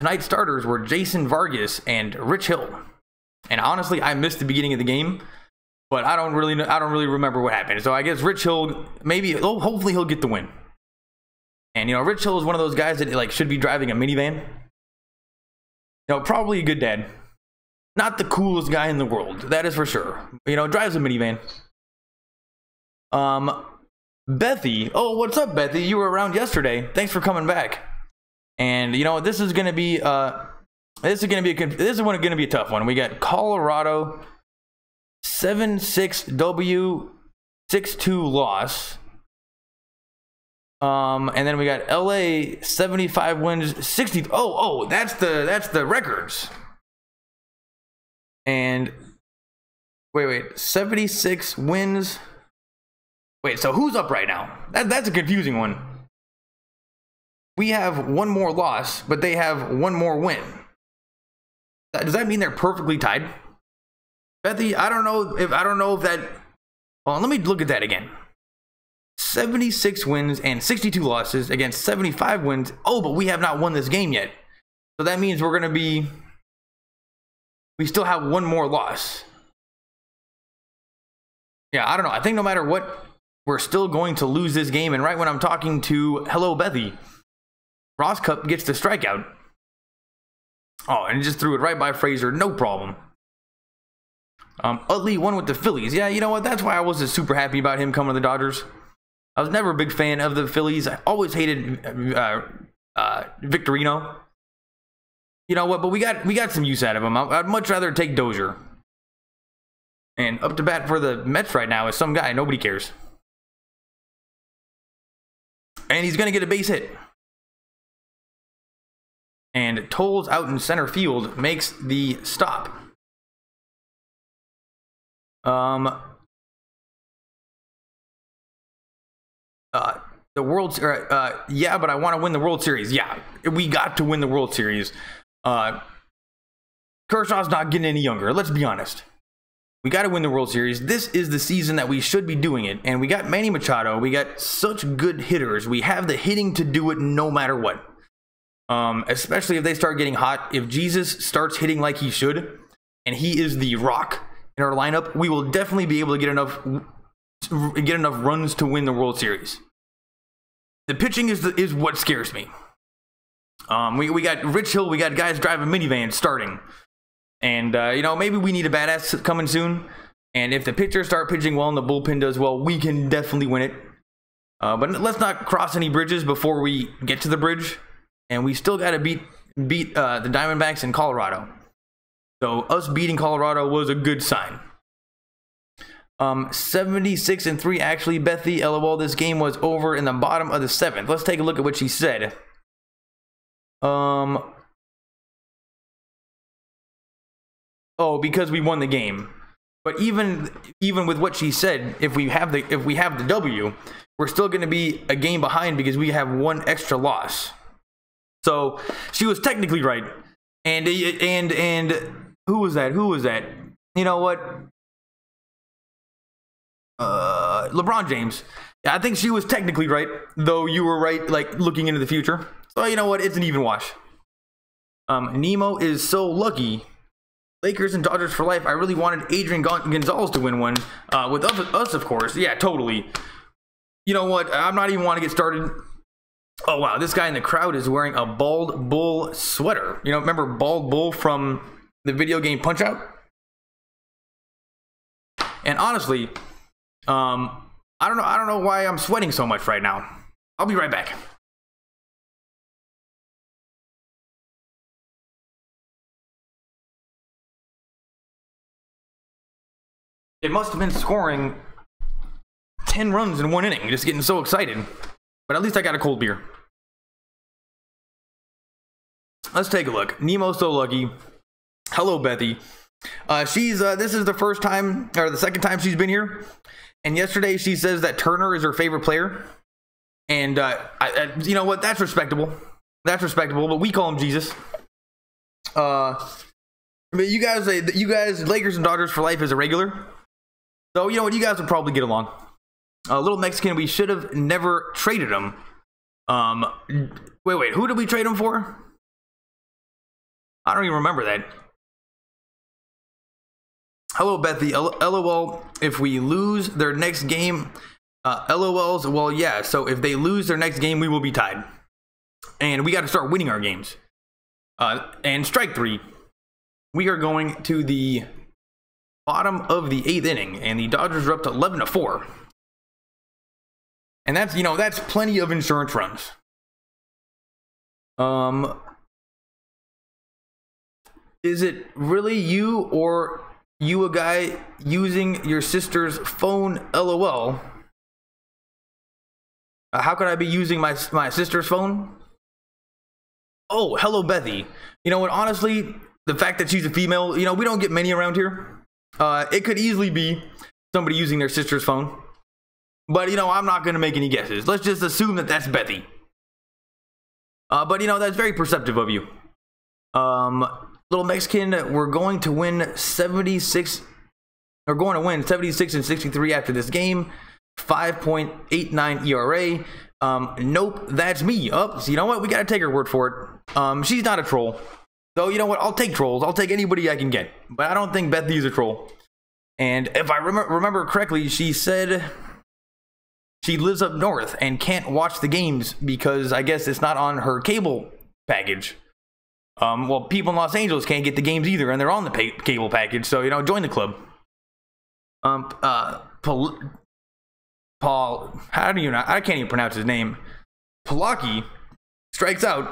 Tonight's starters were Jason Vargas and Rich Hill. And honestly, I missed the beginning of the game, but I don't really remember what happened. So I guess Rich Hill, hopefully he'll get the win. And you know, Rich Hill is one of those guys that like should be driving a minivan. You know, probably a good dad. Not the coolest guy in the world, that is for sure. You know, drives a minivan. Bethy. Oh, what's up, Bethy? You were around yesterday. Thanks for coming back. And you know, this is gonna be a tough one. We got Colorado 7-6 6-2 loss. And then we got LA 75 wins 60. Oh, that's the records. And wait, 76 wins. Wait, so who's up right now? That's a confusing one. We have one more loss, but they have one more win. Does that mean they're perfectly tied? Bethy, I don't know if that. Well, let me look at that again. 76 wins and 62 losses against 75 wins. Oh, but we have not won this game yet. So that means we still have one more loss. Yeah, I don't know. I think no matter what, we're still going to lose this game. And right when I'm talking to Hello Bethy, Ross Cup gets the strikeout. Oh, and just threw it right by Frazier. No problem. Utley won with the Phillies. Yeah, you know what? That's why I wasn't super happy about him coming to the Dodgers. I was never a big fan of the Phillies. I always hated Victorino. You know what? But we got some use out of him. I'd much rather take Dozier. And up to bat for the Mets right now is some guy. Nobody cares. And he's going to get a base hit. And Toles out in center field makes the stop. The World yeah, but I want to win the World Series. Yeah, we got to win the World Series. Kershaw's not getting any younger. Let's be honest. We got to win the World Series. This is the season that we should be doing it. And we got Manny Machado. We got such good hitters. We have the hitting to do it no matter what. Especially if they start getting hot. If Jesus starts hitting like he should, and he is the rock in our lineup, we will definitely be able to get enough get enough runs to win the World Series. The pitching is what scares me. We got Rich Hill, we got guys driving minivans starting. And, you know, maybe we need a badass coming soon. And if the pitchers start pitching well and the bullpen does well, we can definitely win it. But let's not cross any bridges before we get to the bridge. And we still got to beat the Diamondbacks in Colorado. So us beating Colorado was a good sign. 76-3 actually, Bethy. LOL, this game was over in the bottom of the 7th. Let's take a look at what she said. Oh, because we won the game. But even with what she said, if we have the W, we're still going to be a game behind because we have one extra loss. So she was technically right. And who was that? Who was that? You know what? LeBron James. I think she was technically right, though you were right, like looking into the future. So you know what? It's an even wash. Nemo is so lucky. Lakers and Dodgers for life. I really wanted Adrian Gonzalez to win one. With us, of course. Yeah, totally. You know what? I'm not even want to get started. Oh, wow. This guy in the crowd is wearing a Bald Bull sweater. You know, remember Bald Bull from the video game Punch-Out? And honestly, I don't know why I'm sweating so much right now. I'll be right back. It must have been scoring 10 runs in 1 inning. Just getting so excited. But at least I got a cold beer. Let's take a look. Nemo's so lucky. Hello, Bethy. This is the first time, or the second time she's been here. And yesterday she says that Turner is her favorite player. And, you know what? That's respectable. That's respectable, but we call him Jesus. But you guys, Lakers and Dodgers for life is a regular. So, you know what? You guys will probably get along. Little Mexican, we should have never traded him. Wait, who did we trade him for? I don't even remember that. Hello, Bethy. LOL, if we lose their next game, LOLs, well, yeah. So if they lose their next game, we will be tied. And we got to start winning our games. And strike 3. We are going to the bottom of the 8th inning, and the Dodgers are up to 11-4. And that's, you know, that's plenty of insurance runs. Is it really you, or you a guy using your sister's phone? LOL. How could I be using my sister's phone? Oh, hello, Bethy. You know what? Honestly, the fact that she's a female, you know, we don't get many around here. It could easily be somebody using their sister's phone. But, you know, I'm not going to make any guesses. Let's just assume that that's Bethy. But, you know, that's very perceptive of you. Little Mexican, we're going to win 76. We're going to win 76-63 after this game. 5.89 ERA. Nope, that's me. Oh, so you know what? We got to take her word for it. She's not a troll. So, you know what? I'll take trolls. I'll take anybody I can get. But I don't think Bethy's a troll. And if I remember correctly, she said she lives up north and can't watch the games because I guess it's not on her cable package. Well, people in Los Angeles can't get the games either, and they're on the cable package. So, you know, join the club. Paul, how do you know? I can't even pronounce his name. Palaki strikes out.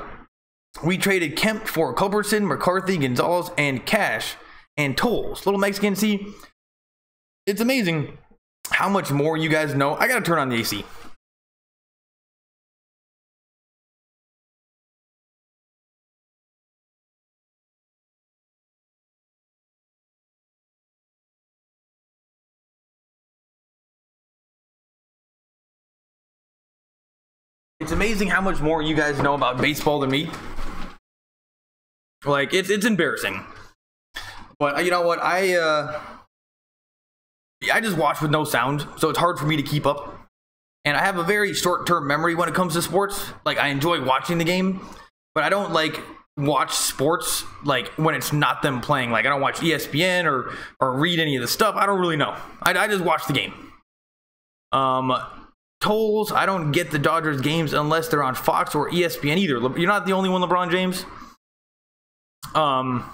We traded Kemp for Culberson, McCarthy, Gonzalez, and Cash, and Tolles. Little Mexican, see, it's amazing how much more you guys know. I gotta turn on the AC. It's amazing how much more you guys know about baseball than me. Like, it's embarrassing. But you know what? I just watch with no sound, so it's hard for me to keep up. And I have a very short-term memory when it comes to sports. Like, I enjoy watching the game, but I don't like watch sports like when it's not them playing. Like, I don't watch ESPN or read any of the stuff. I don't really know. I just watch the game. Tolls, I don't get the Dodgers games unless they're on Fox or ESPN either. You're not the only one, LeBron James. You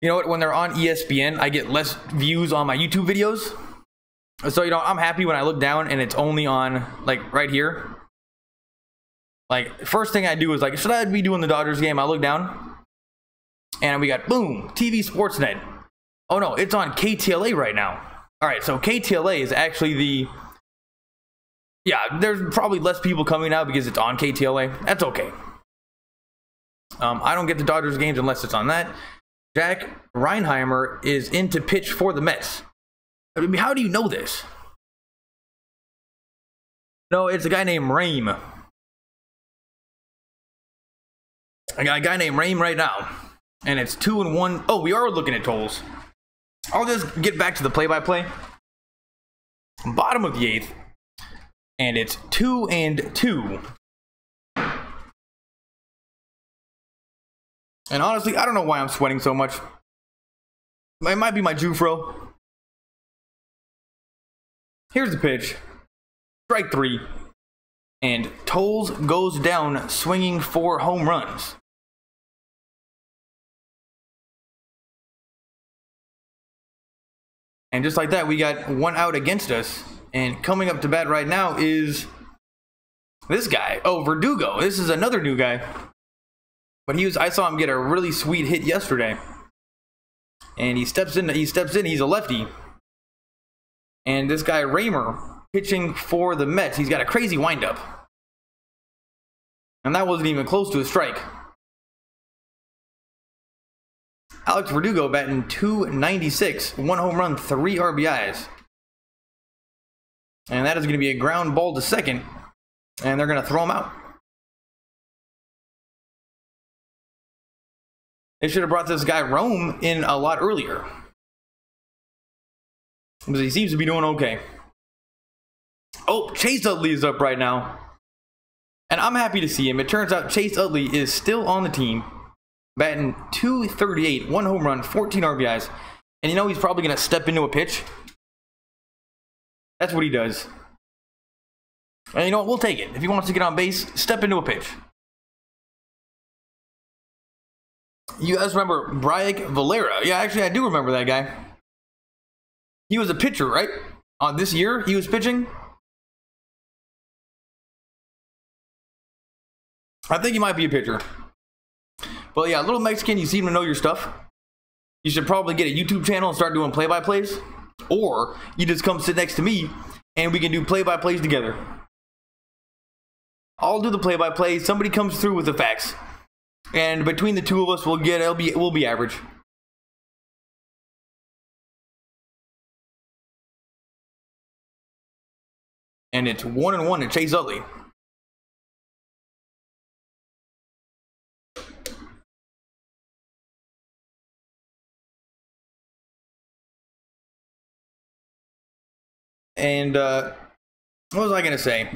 know what? When they're on ESPN, I get less views on my YouTube videos. So, you know, I'm happy when I look down and it's only on, like, right here. Like, first thing I do is, like, should I be doing the Dodgers game? I look down. And we got, boom, TV Sportsnet. Oh, no, it's on KTLA right now. All right, so KTLA is actually the... Yeah, there's probably less people coming now because it's on KTLA. That's okay. I don't get the Dodgers games unless it's on that. Jack Reinheimer is in to pitch for the Mets. I mean, how do you know this? No, it's a guy named Rame. I got a guy named Rame right now. And it's 2-1. Oh, we are looking at totals. I'll just get back to the play-by-play. Bottom of the 8th. And it's 2-2. And honestly, I don't know why I'm sweating so much. It might be my Jufro. Here's the pitch. Strike 3. And Tolls goes down swinging 4 home runs. And just like that, we got 1 out against us. And coming up to bat right now is this guy. Oh, Verdugo. This is another new guy. But I saw him get a really sweet hit yesterday. And he steps in, he's a lefty. And this guy, Raymer, pitching for the Mets, he's got a crazy windup. And that wasn't even close to a strike. Alex Verdugo batting .296, 1 home run, 3 RBIs. And that is going to be a ground ball to second. And they're going to throw him out. They should have brought this guy Rome in a lot earlier. Because he seems to be doing okay. Oh, Chase Utley is up right now. And I'm happy to see him. It turns out Chase Utley is still on the team. Batting .238, 1 home run, 14 RBIs. And you know he's probably going to step into a pitch. That's what he does. And you know what? We'll take it. If he wants to get on base, step into a pitch. You guys remember Brayak Valera? Yeah, actually, I do remember that guy. He was a pitcher, right? This year, he was pitching. I think he might be a pitcher. But yeah, little Mexican, you seem to know your stuff. You should probably get a YouTube channel and start doing play-by-plays. Or you just come sit next to me and we can do play-by-plays together. I'll do the play-by-play. Somebody comes through with the facts. And between the two of us, we'll be average. And it's 1-1 to Chase Utley. And what was I gonna say?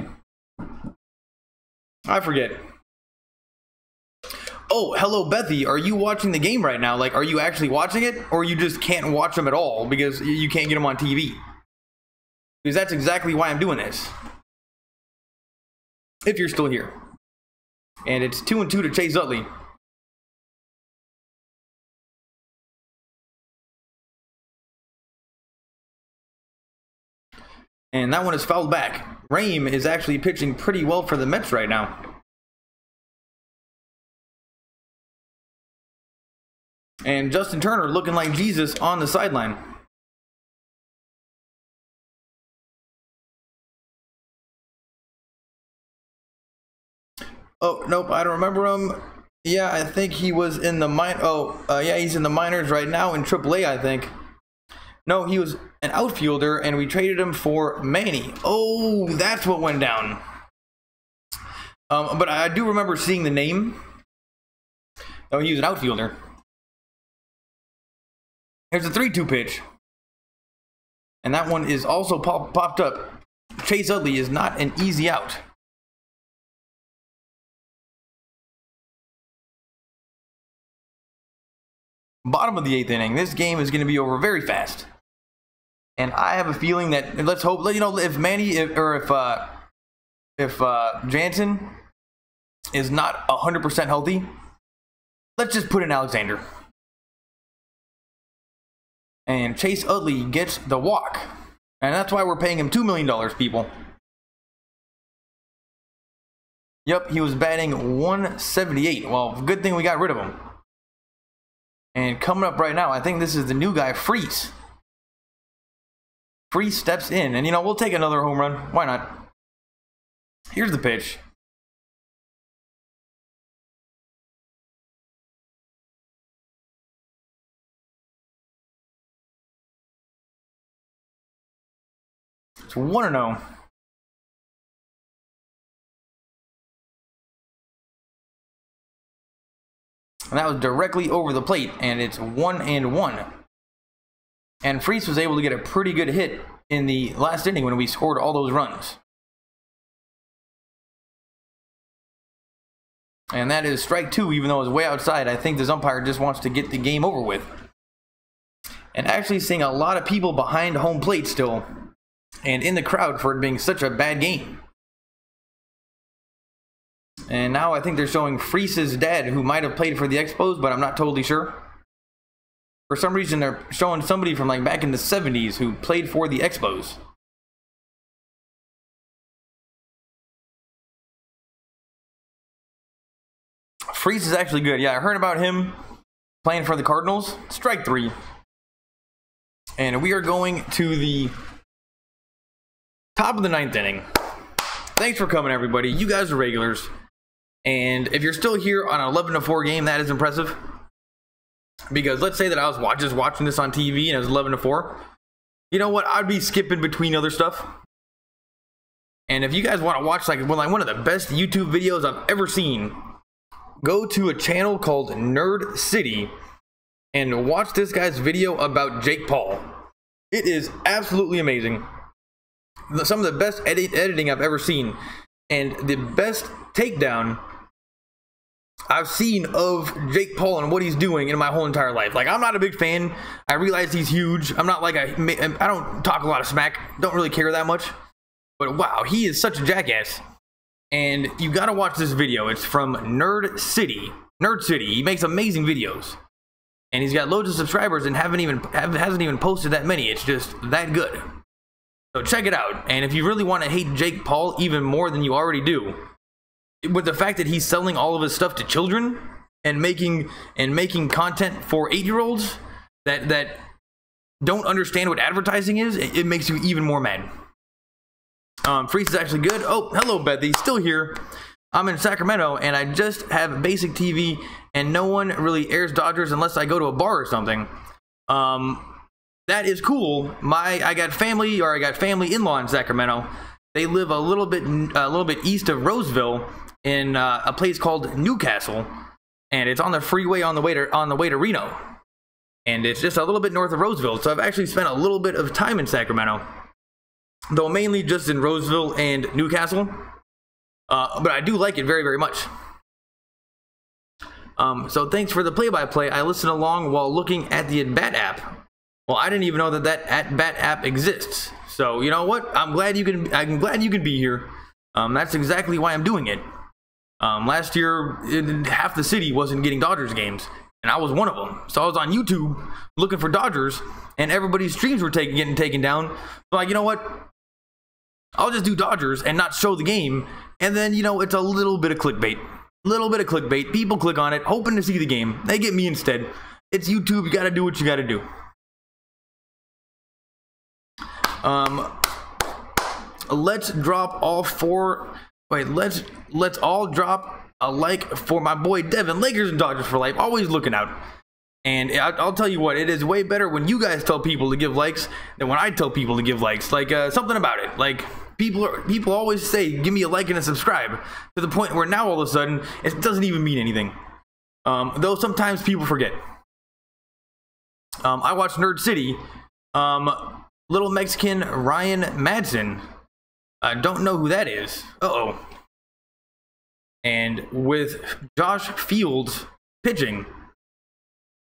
I forget. Oh, hello, Bethy. Are you watching the game right now? Like, are you actually watching it? Or you just can't watch them at all because you can't get them on TV? Because that's exactly why I'm doing this. If you're still here. And it's 2-2 to Chase Utley. And that one is fouled back. Rame is actually pitching pretty well for the Mets right now. And Justin Turner looking like Jesus on the sideline. Oh, nope, I don't remember him. Yeah, I think he was in the yeah, he's in the minors right now in AAA, I think. No, he was an outfielder, and we traded him for Manny. Oh, that's what went down. But I do remember seeing the name. Oh, he was an outfielder. Here's a 3-2 pitch. And that one is also popped up. Chase Utley is not an easy out. Bottom of the 8th inning. This game is going to be over very fast. And I have a feeling that, and let's hope, you know, if Manny if Jansen is not 100% healthy, let's just put in Alexander. And Chase Utley gets the walk. And that's why we're paying him $2 million, people. Yep, he was batting 178. Well, good thing we got rid of him. And coming up right now, I think this is the new guy, Freese. Freese steps in, and you know, we'll take another home run. Why not? Here's the pitch. It's 1-0. And that was directly over the plate, and it's 1-1. And Freese was able to get a pretty good hit in the last inning when we scored all those runs. And that is strike 2, even though it's way outside. I think this umpire just wants to get the game over with. And actually seeing a lot of people behind home plate still, and in the crowd for it being such a bad game. And now I think they're showing Freese's dad, who might have played for the Expos, but I'm not totally sure. For some reason, they're showing somebody from like back in the 70s who played for the Expos. Freese is actually good. Yeah, I heard about him playing for the Cardinals. Strike 3. And we are going to the top of the 9th inning. Thanks for coming, everybody. You guys are regulars. And if you're still here on an 11-4 game, that is impressive. Because let's say that I was just watching this on TV and it was 11-4. You know what? I'd be skipping between other stuff. And if you guys want to watch like one of the best YouTube videos I've ever seen, go to a channel called Nerd City and watch this guy's video about Jake Paul. It is absolutely amazing. Some of the best editing I've ever seen, and the best takedown I've seen of Jake Paul and what he's doing in my whole entire life. Like, I'm not a big fan. I realize he's huge. I'm not like I don't talk a lot of smack. Don't really care that much. But wow, he is such a jackass. And you gotta watch this video. It's from Nerd City. Nerd City. He makes amazing videos, and he's got loads of subscribers and hasn't even posted that many. It's just that good. So check it out. And if you really want to hate Jake Paul even more than you already do, with the fact that he's selling all of his stuff to children and making content for 8-year-olds that don't understand what advertising is, it makes you even more mad. Freese is actually good. Oh, hello, Bethy. Still here. I'm in Sacramento, and I just have basic TV, and no one really airs Dodgers unless I go to a bar or something. That is cool. I got family in-law in Sacramento. They live a little bit east of Roseville in a place called Newcastle, and it's on the freeway on the way to Reno, and it's just a little bit north of Roseville. So I've actually spent a little bit of time in Sacramento, though mainly just in Roseville and Newcastle. But I do like it very, very much. So thanks for the play-by-play. I listen along while looking at the At-Bat app. Well, I didn't even know that At-Bat app exists. So you know what? I'm glad you can be here. That's exactly why I'm doing it. Last year, half the city wasn't getting Dodgers games, and I was one of them. So I was on YouTube looking for Dodgers, and everybody's streams were getting taken down. So like, you know what? I'll just do Dodgers and not show the game, and then, you know, it's a little bit of clickbait. People click on it, hoping to see the game. They get me instead. It's YouTube. You got to do what you got to do. Let's drop all four. Wait, let's all drop a like for my boy Devin. Lakers and Dodgers for life. Always looking out. And I'll tell you what, it is way better when you guys tell people to give likes than when I tell people to give likes. Like something about it. Like people always say, give me a like and a subscribe, to the point where now all of a sudden it doesn't even mean anything. Though sometimes people forget. I watch Nerd City. Little Mexican Ryan Madsen. I don't know who that is. Uh-oh. And with Josh Fields pitching,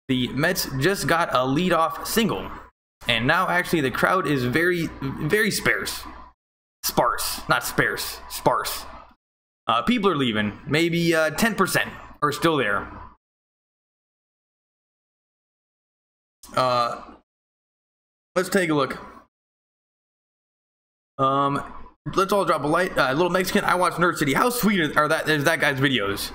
the Mets just got a leadoff single. And now actually the crowd is very, very sparse. Sparse, not sparse, sparse. People are leaving. Maybe 10% are still there. Let's take a look. Let's all drop a light. Little Mexican, I watch Nerd City. How sweet is that guy's videos?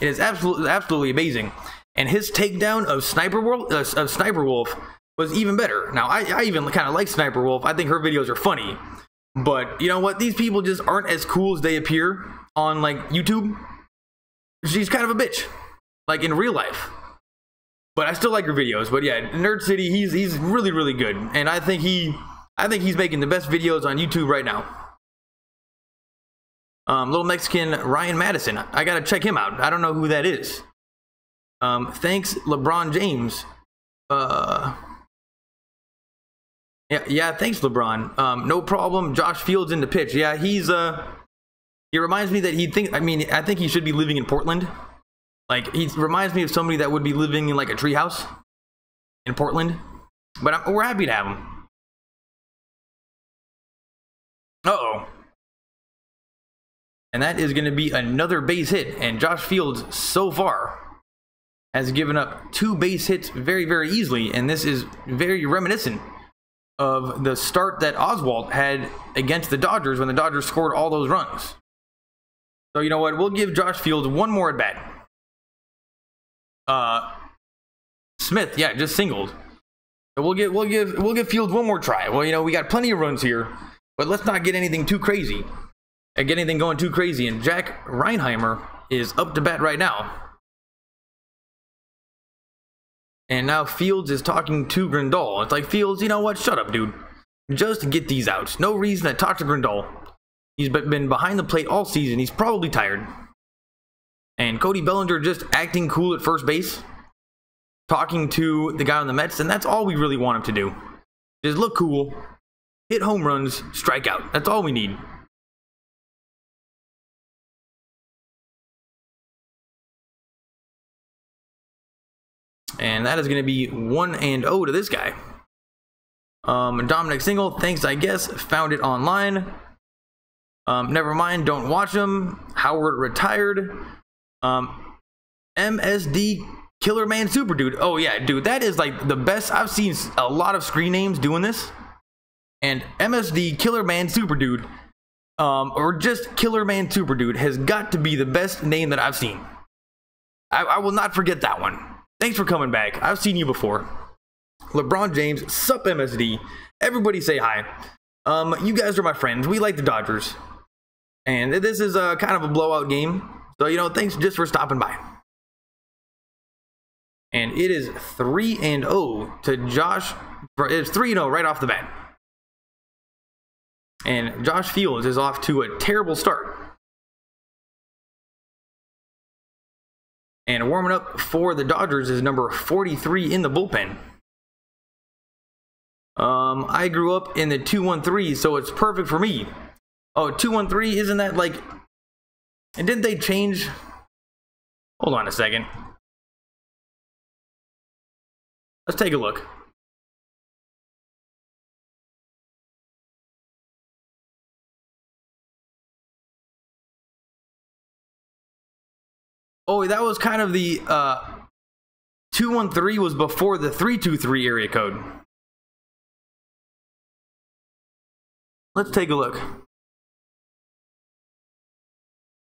It is absolutely amazing. And his takedown of Sniper Wolf was even better. Now, I even kind of like Sniper Wolf. I think her videos are funny. But you know what? These people just aren't as cool as they appear on like YouTube. She's kind of a bitch, like in real life. But I still like her videos. But yeah, Nerd City, he's really, really good. And I think he's making the best videos on YouTube right now. Little Mexican Ryan Madison. I gotta check him out. I don't know who that is. Thanks, LeBron James. Yeah, thanks, LeBron. No problem. Josh Fields in the pitch. Yeah, he reminds me that I think he should be living in Portland. Like, he reminds me of somebody that would be living in like a treehouse in Portland. But we're happy to have him. Uh-oh. And that is going to be another base hit. And Josh Fields, so far, has given up 2 base hits very, very easily. And this is very reminiscent of the start that Oswalt had against the Dodgers when the Dodgers scored all those runs. So you know what? We'll give Josh Fields one more at bat. Smith, yeah, just singled. So we'll give Fields one more try. Well, you know, we got plenty of runs here, but let's not get anything too crazy. Get anything going too crazy. And Jack Reinheimer is up to bat right now. And now Fields is talking to Grandal. It's like, Fields, you know what? Shut up, dude. Just get these outs. No reason to talk to Grandal. He's been behind the plate all season. He's probably tired. And Cody Bellinger just acting cool at first base. Talking to the guy on the Mets. And that's all we really want him to do. Just look cool. Hit home runs. Strike out. That's all we need. And that is going to be 1-0 to this guy. Dominic Single, thanks, I guess. Found it online. Never mind, don't watch him. Howard retired. MSD Killer Man Super Dude. Oh yeah, dude, that is like the best. I've seen a lot of screen names doing this. And MSD Killer Man Super Dude, or just Killer Man Super Dude, has got to be the best name that I've seen. I will not forget that one. Thanks for coming back. I've seen you before. LeBron James, sup MSD. Everybody say hi. You guys are my friends. We like the Dodgers. And this is kind of a blowout game. So, you know, thanks just for stopping by. And it is 3-0 to Josh. It's 3-0 right off the bat. And Josh Fields is off to a terrible start. And warming up for the Dodgers is number 43 in the bullpen. I grew up in the 2-1-3, so it's perfect for me. Oh, 2-1-3, isn't that like... And didn't they change... Hold on a second. Let's take a look. Oh, that was kind of the 213 was before the 323 area code. Let's take a look.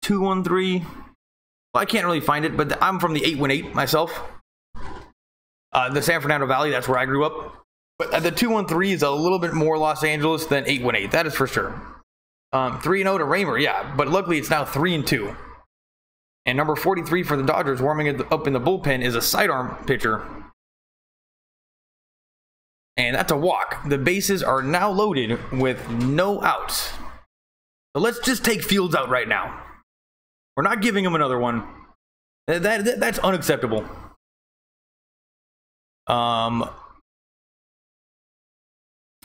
213. Well, I can't really find it, but I'm from the 818 myself. The San Fernando Valley, that's where I grew up. But the 213 is a little bit more Los Angeles than 818. That is for sure. 3-0 to Raymer, yeah. But luckily, it's now 3-2. And number 43 for the Dodgers, warming up in the bullpen, is a sidearm pitcher. And that's a walk. The bases are now loaded with no outs. So let's just take Fields out right now. We're not giving him another one. That's unacceptable. Dang,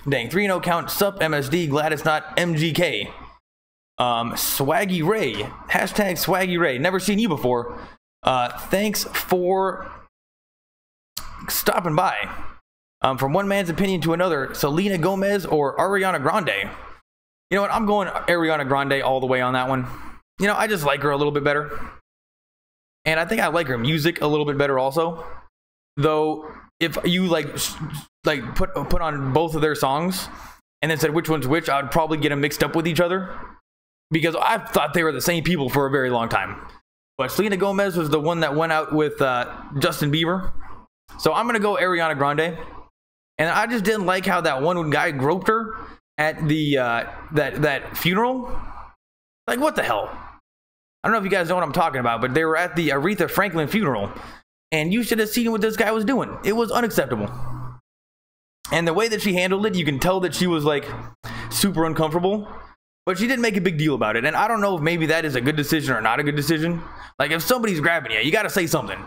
3-0 count. Sup MSD. Glad it's not MGK. Swaggy Ray, hashtag Swaggy Ray, never seen you before. Thanks for stopping by. From one man's opinion to another, Selena Gomez or Ariana Grande. You know what? I'm going Ariana Grande all the way on that one. You know, I just like her a little bit better. And I think I like her music a little bit better also. Though, if you put on both of their songs and then said which one's which, I would probably get them mixed up with each other. Because I thought they were the same people for a very long time. But Selena Gomez was the one that went out with Justin Bieber. So I'm going to go Ariana Grande. And I just didn't like how that one guy groped her at the that funeral. Like, what the hell? I don't know if you guys know what I'm talking about, but they were at the Aretha Franklin funeral. And you should have seen what this guy was doing. It was unacceptable. And the way that she handled it, you can tell that she was like super uncomfortable. But she didn't make a big deal about it. And I don't know if maybe that is a good decision or not a good decision. Like, if somebody's grabbing you, you got to say something.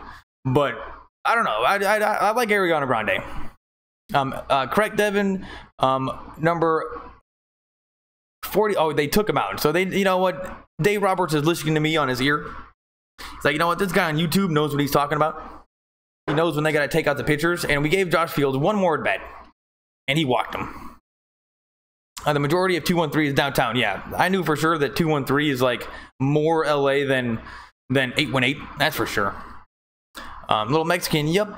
But I don't know. I like Ariana Grande. Correct, Devin. Number 40. Oh, they took him out. So you know what? Dave Roberts is listening to me on his ear. It's like, you know what? This guy on YouTube knows what he's talking about. He knows when they got to take out the pictures. And we gave Josh Fields one more at bat. And he walked him. The majority of 213 is downtown. Yeah, I knew for sure that 213 is like more LA than 818. That's for sure. Little Mexican, yep.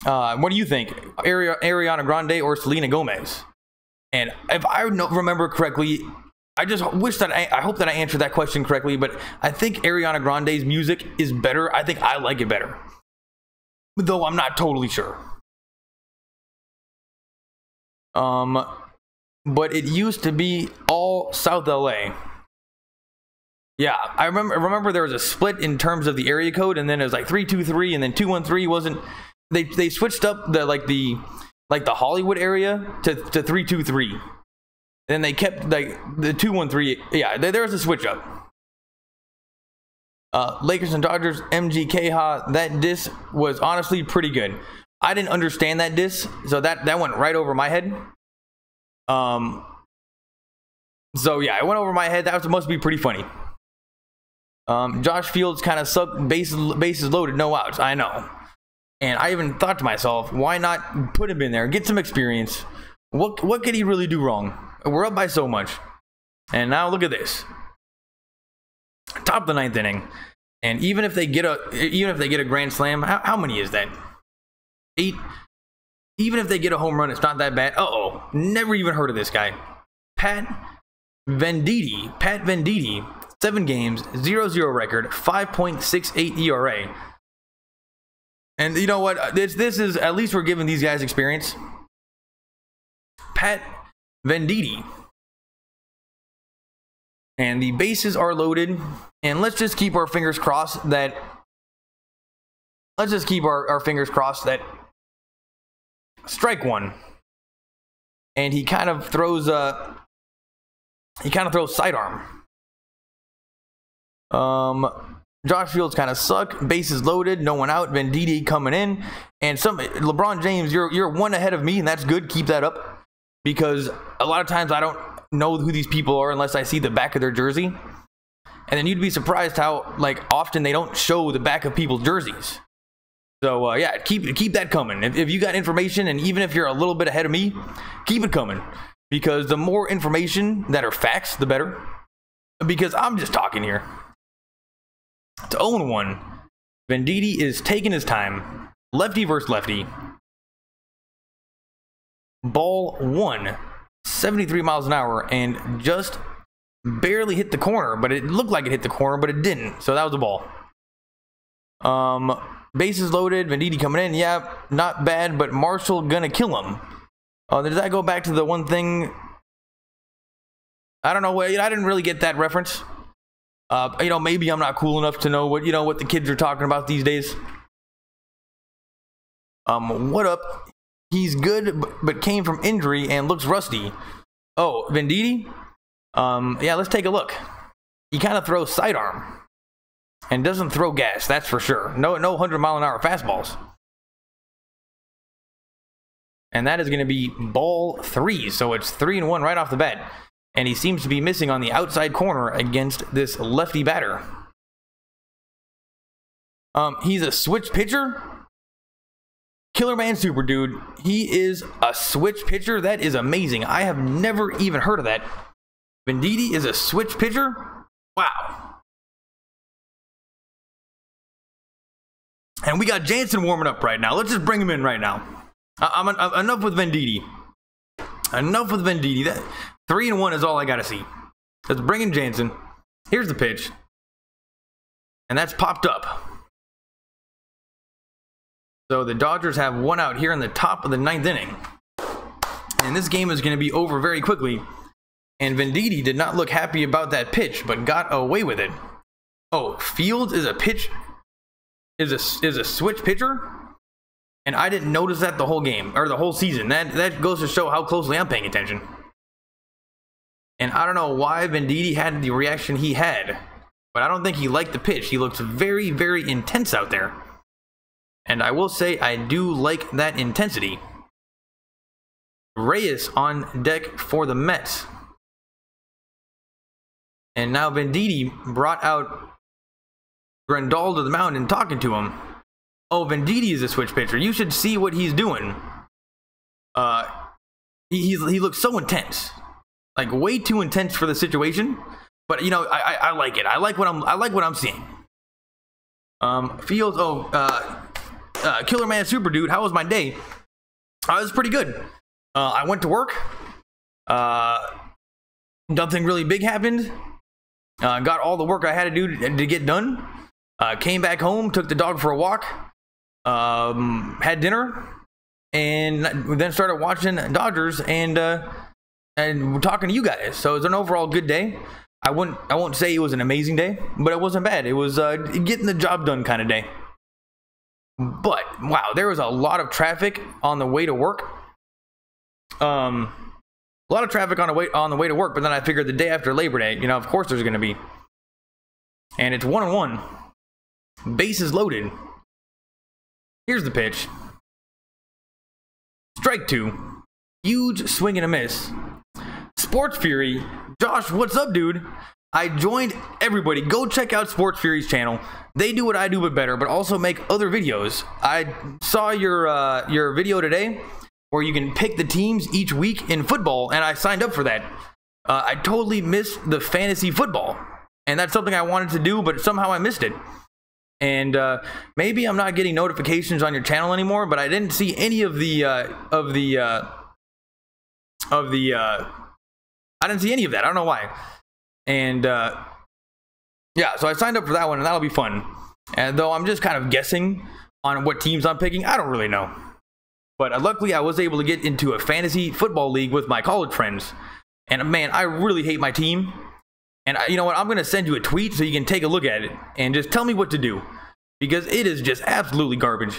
What do you think? Ariana Grande or Selena Gomez? And if I remember correctly, I just wish that I hope that I answered that question correctly, but I think Ariana Grande's music is better. I think I like it better. Though I'm not totally sure. But it used to be all South LA. Yeah, I remember there was a split in terms of the area code, and then it was like 323, and then 213 wasn't. They switched up the Hollywood area to 323. And then they kept like the 213. Yeah, there was a switch up. Lakers and Dodgers, MGK, that diss was honestly pretty good. I didn't understand that diss, so that went right over my head. So yeah, it went over my head. That was supposed to be pretty funny. Josh Fields kind of sucked. Bases loaded, no outs. I know. And I even thought to myself, why not put him in there, get some experience? What could he really do wrong? We're up by so much. And now look at this. Top of the 9th inning. And even if they get a grand slam, how many is that? 8. Even if they get a home run, it's not that bad. Uh-oh. Never even heard of this guy. Pat Venditti. 7 games, 0-0 record, 5.68 ERA. And you know what? This is, at least we're giving these guys experience. Pat Venditti. And the bases are loaded. And let's just keep our fingers crossed that... Let's just keep our fingers crossed that... Strike one. And he kind of throws sidearm. Josh Fields kind of suck. Bases loaded, no one out. Venditti coming in, and LeBron James, you're one ahead of me, and that's good. Keep that up, because a lot of times I don't know who these people are unless I see the back of their jersey, and then you'd be surprised how often they don't show the back of people's jerseys. So yeah, keep that coming. If you got information, and even if you're a little bit ahead of me, keep it coming, because the more information that are facts, the better. Because I'm just talking here. To 0-1, Venditti is taking his time. Lefty versus lefty. Ball 1, 73 miles an hour, and just barely hit the corner. But it looked like it hit the corner, but it didn't. So that was a ball. Bases loaded. Venditti coming in. Yeah, not bad, but Marshall gonna kill him. Does that go back to the one thing? I don't know. I didn't really get that reference. Maybe I'm not cool enough to know what the kids are talking about these days. What up? He's good, but came from injury and looks rusty. Oh, Venditti? Yeah, let's take a look. He kind of throws sidearm and doesn't throw gas, that's for sure. No 100-mile-an-hour fastballs. And that is going to be ball 3, so it's 3-1 right off the bat. And he seems to be missing on the outside corner against this lefty batter. He's a switch pitcher? Killer Man Super Dude, he is a switch pitcher. That is amazing. I have never even heard of that. Venditti is a switch pitcher? Wow. And we got Jansen warming up right now. Let's just bring him in right now. Enough with Venditti. Enough with Venditti. That 3-1 is all I got to see. Let's bring in Jansen. Here's the pitch. And that's popped up. So the Dodgers have one out here in the top of the 9th inning. And this game is going to be over very quickly. And Venditti did not look happy about that pitch, but got away with it. Oh, Fields is a pitch, is a switch pitcher? And I didn't notice that the whole game, or the whole season. That goes to show how closely I'm paying attention. And I don't know why Venditti had the reaction he had, but I don't think he liked the pitch. He looks very, very intense out there. And I will say I do like that intensity. Reyes on deck for the Mets. And now Venditti brought out Grandal to the mound and talking to him. Oh, Venditti is a switch pitcher. You should see what he's doing. He looks so intense. Like way too intense for the situation. But you know, I like it. I like what I'm seeing. Fields, Killer Man Super Dude, how was my day? It was pretty good. I went to work. Nothing really big happened. Got all the work I had to do to get done. Came back home, took the dog for a walk. Had dinner. And then started watching Dodgers and talking to you guys. So it was an overall good day. I won't say it was an amazing day, but it wasn't bad. It was getting the job done kind of day. But wow, there was a lot of traffic on the way to work. A lot of traffic on the way to work, but then I figured the day after Labor Day, you know, of course there's going to be. And it's 1-1. Bases loaded. Here's the pitch. Strike 2. Huge swing and a miss. Sports Fury. Josh, what's up, dude? I joined everybody. Go check out Sports Fury's channel. They do what I do but better, but also make other videos. I saw your video today where you can pick the teams each week in football, and I signed up for that. I totally missed the fantasy football, and that's something I wanted to do, but somehow I missed it. And maybe I'm not getting notifications on your channel anymore, but I didn't see any of the I didn't see any of that. I don't know why. And yeah, so I signed up for that one, and that'll be fun. And though I'm just kind of guessing on what teams I'm picking, I don't really know. But luckily, I was able to get into a fantasy football league with my college friends. And man, I really hate my team. And you know what? I'm going to send you a tweet so you can take a look at it and just tell me what to do. Because it is just absolutely garbage.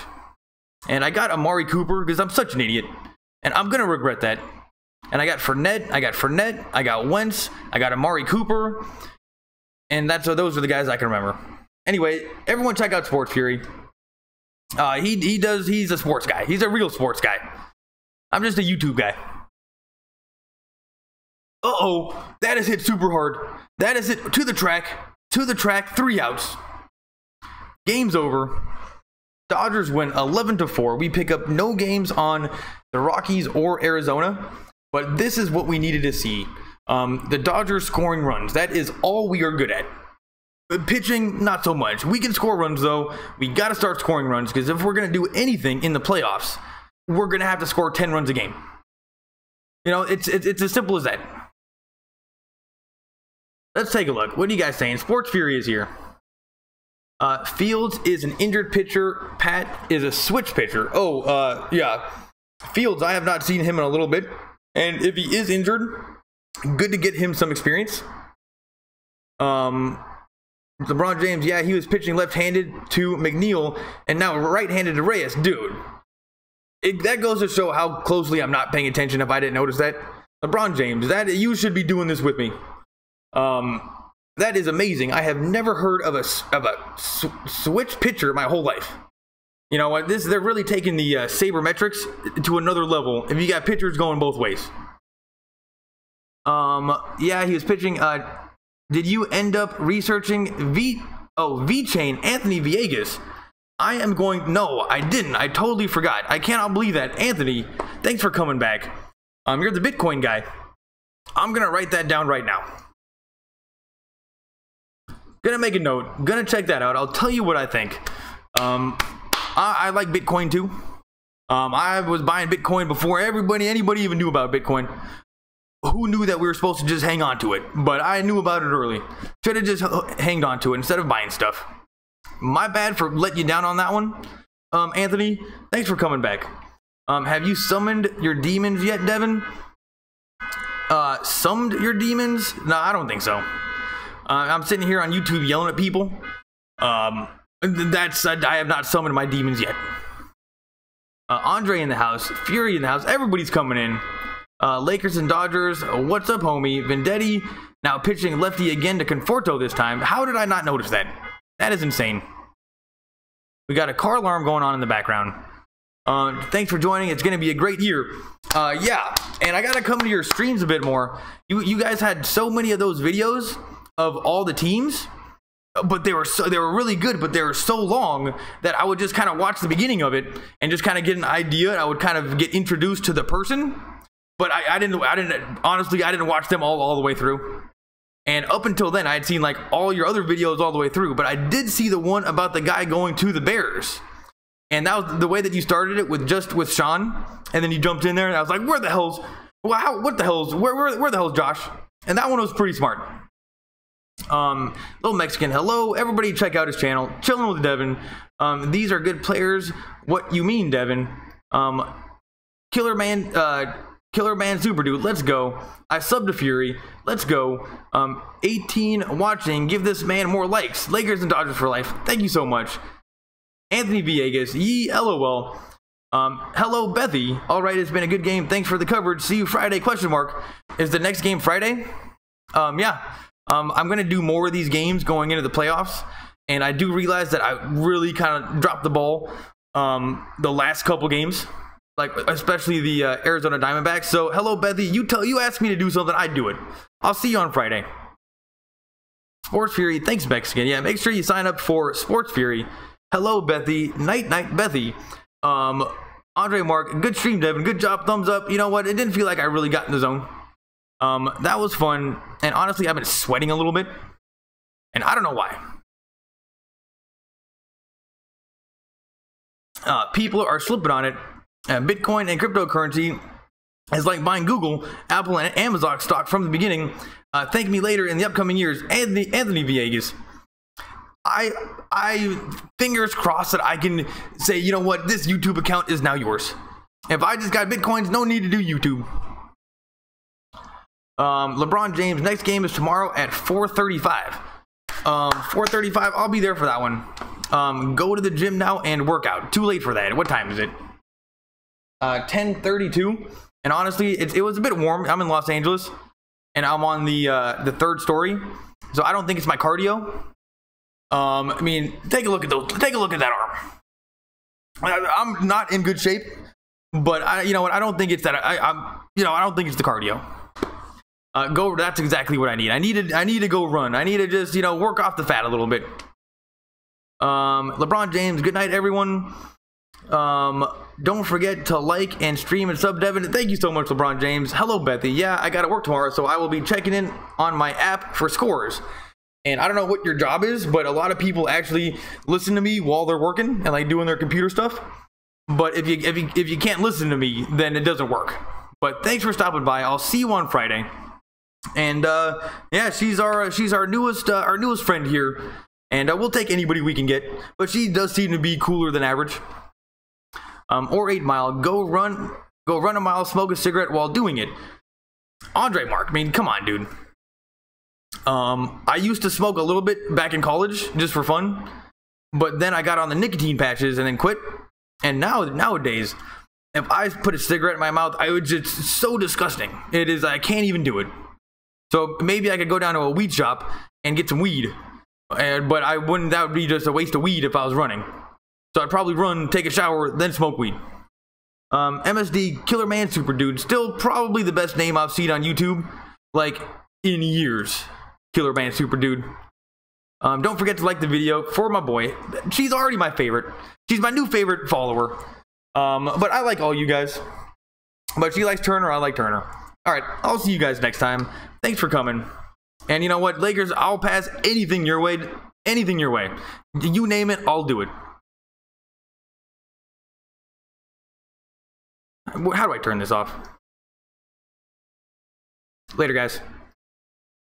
And I got Amari Cooper because I'm such an idiot. And I'm going to regret that. And I got Fournette, I got Wentz, I got Amari Cooper. And those are the guys I can remember. Anyway, everyone check out Sports Fury. He's a sports guy. He's a real sports guy. I'm just a YouTube guy. Uh-oh, that is hit super hard. That is it to the track, 3 outs. Game's over. Dodgers win 11-4. We pick up no games on the Rockies or Arizona, but this is what we needed to see. The Dodgers scoring runs. That is all we are good at. Pitching, not so much. We can score runs, though. We got to start scoring runs, because if we're going to do anything in the playoffs, we're going to have to score 10 runs a game. You know, it's as simple as that. Let's take a look. What are you guys saying? Sports Fury is here. Fields is an injured pitcher. Pat is a switch pitcher. Oh, yeah. Fields, I have not seen him in a little bit. And if he is injured, good to get him some experience. LeBron James, yeah, he was pitching left-handed to McNeil, and now right-handed to Reyes. Dude, that goes to show how closely I'm not paying attention if I didn't notice that. LeBron James, you should be doing this with me. That is amazing. I have never heard of a switch pitcher my whole life. You know what? They're really taking the sabermetrics to another level if you got pitchers going both ways. Yeah, he was pitching. Did you end up researching V-Chain, Anthony Villegas? I am going, no, I didn't. I totally forgot. I cannot believe that. Anthony, thanks for coming back. You're the Bitcoin guy. I'm going to write that down right now. Gonna make a note. Gonna check that out. I'll tell you what I think. I like Bitcoin too. I was buying Bitcoin before anybody even knew about Bitcoin. Who knew that we were supposed to just hang on to it? But I knew about it early. Should have just hanged on to it instead of buying stuff. My bad for letting you down on that one. Anthony, thanks for coming back. Have you summoned your demons yet, Devin? Summoned your demons? No, I don't think so. I'm sitting here on YouTube yelling at people. I have not summoned my demons yet. Andre in the house, Fury in the house, everybody's coming in. Lakers and Dodgers, what's up, homie? Vendetti now pitching lefty again to Conforto this time. How did I not notice that? That is insane. We got a car alarm going on in the background. Thanks for joining. It's going to be a great year. Yeah, and I got to come to your streams a bit more. You guys had so many of those videos of all the teams, but they were really good, but they were so long that I would just kind of watch the beginning of it and just kind of get an idea. I would kind of get introduced to the person, but I didn't honestly, I didn't watch them all the way through. And up until then, I had seen like all your other videos all the way through, but I did see the one about the guy going to the Bears. And that was the way that you started it with Sean, and then you jumped in there and I was like, where the hell's Josh? And that one was pretty smart. Little Mexican, hello everybody, check out his channel, Chilling with Devin. These are good players. What you mean, Devin? Killer Man Super Dude, let's go. I subbed to Fury, let's go. 18 watching, give this man more likes. Lakers and Dodgers for life, thank you so much. Anthony Villegas, yee lol. Hello Bethy, alright, it's been a good game, thanks for the coverage, see you Friday, question mark. Is the next game Friday? Yeah. I'm going to do more of these games going into the playoffs, and I do realize that I really kind of dropped the ball the last couple games, like especially the Arizona Diamondbacks. So hello Bethy, you asked me to do something, I do it. I'll see you on Friday. Sports Fury, thanks Mexican. Yeah, make sure you sign up for Sports Fury. Hello Bethy, night Bethy. Andre Mark, good stream Devin, good job, thumbs up. You know what, it didn't feel like I really got in the zone. That was fun, and honestly I've been sweating a little bit, and I don't know why. People are slipping on it. Bitcoin and cryptocurrency is like buying Google, Apple, and Amazon stock from the beginning. Thank me later in the upcoming years. Anthony Villegas. I fingers crossed that I can say, you know what, this YouTube account is now yours. If I just got Bitcoins, no need to do YouTube. LeBron James, next game is tomorrow at 4:35. 4:35, I'll be there for that one. Go to the gym now and work out. Too late for that. What time is it? 10:32. And honestly, it was a bit warm. I'm in Los Angeles, and I'm on the third story, so I don't think it's my cardio. I mean, take a look at those. Take a look at that arm. I'm not in good shape, but you know what? I don't think it's that. I don't think it's the cardio. That's exactly what I need. I need to go run. I need to just, work off the fat a little bit. LeBron James, good night, everyone. Don't forget to like and stream and sub Devin. Thank you so much, LeBron James. Hello, Bethy. Yeah, I got to work tomorrow, so I will be checking in on my app for scores. And I don't know what your job is, but a lot of people actually listen to me while they're working and like doing their computer stuff. But if you can't listen to me, then it doesn't work. But thanks for stopping by. I'll see you on Friday. And yeah, she's our newest friend here, and we'll take anybody we can get. But she does seem to be cooler than average. Or 8 Mile, go run a mile, smoke a cigarette while doing it. Andre Mark, I mean, come on, dude. I used to smoke a little bit back in college just for fun, but then I got on the nicotine patches and then quit. And nowadays, if I put a cigarette in my mouth, it's so disgusting. It is, I can't even do it. So maybe I could go down to a weed shop and get some weed, but I wouldn't. That would be just a waste of weed if I was running. So I'd probably run, take a shower, then smoke weed. MSD, Killer Man Super Dude, still probably the best name I've seen on YouTube, like in years. Killer Man Super Dude. Don't forget to like the video for my boy. She's already my favorite. She's my new favorite follower. But I like all you guys. But she likes Turner, I like Turner. Alright, I'll see you guys next time. Thanks for coming. And you know what, Lakers, I'll pass anything your way. Anything your way. You name it, I'll do it. How do I turn this off? Later, guys.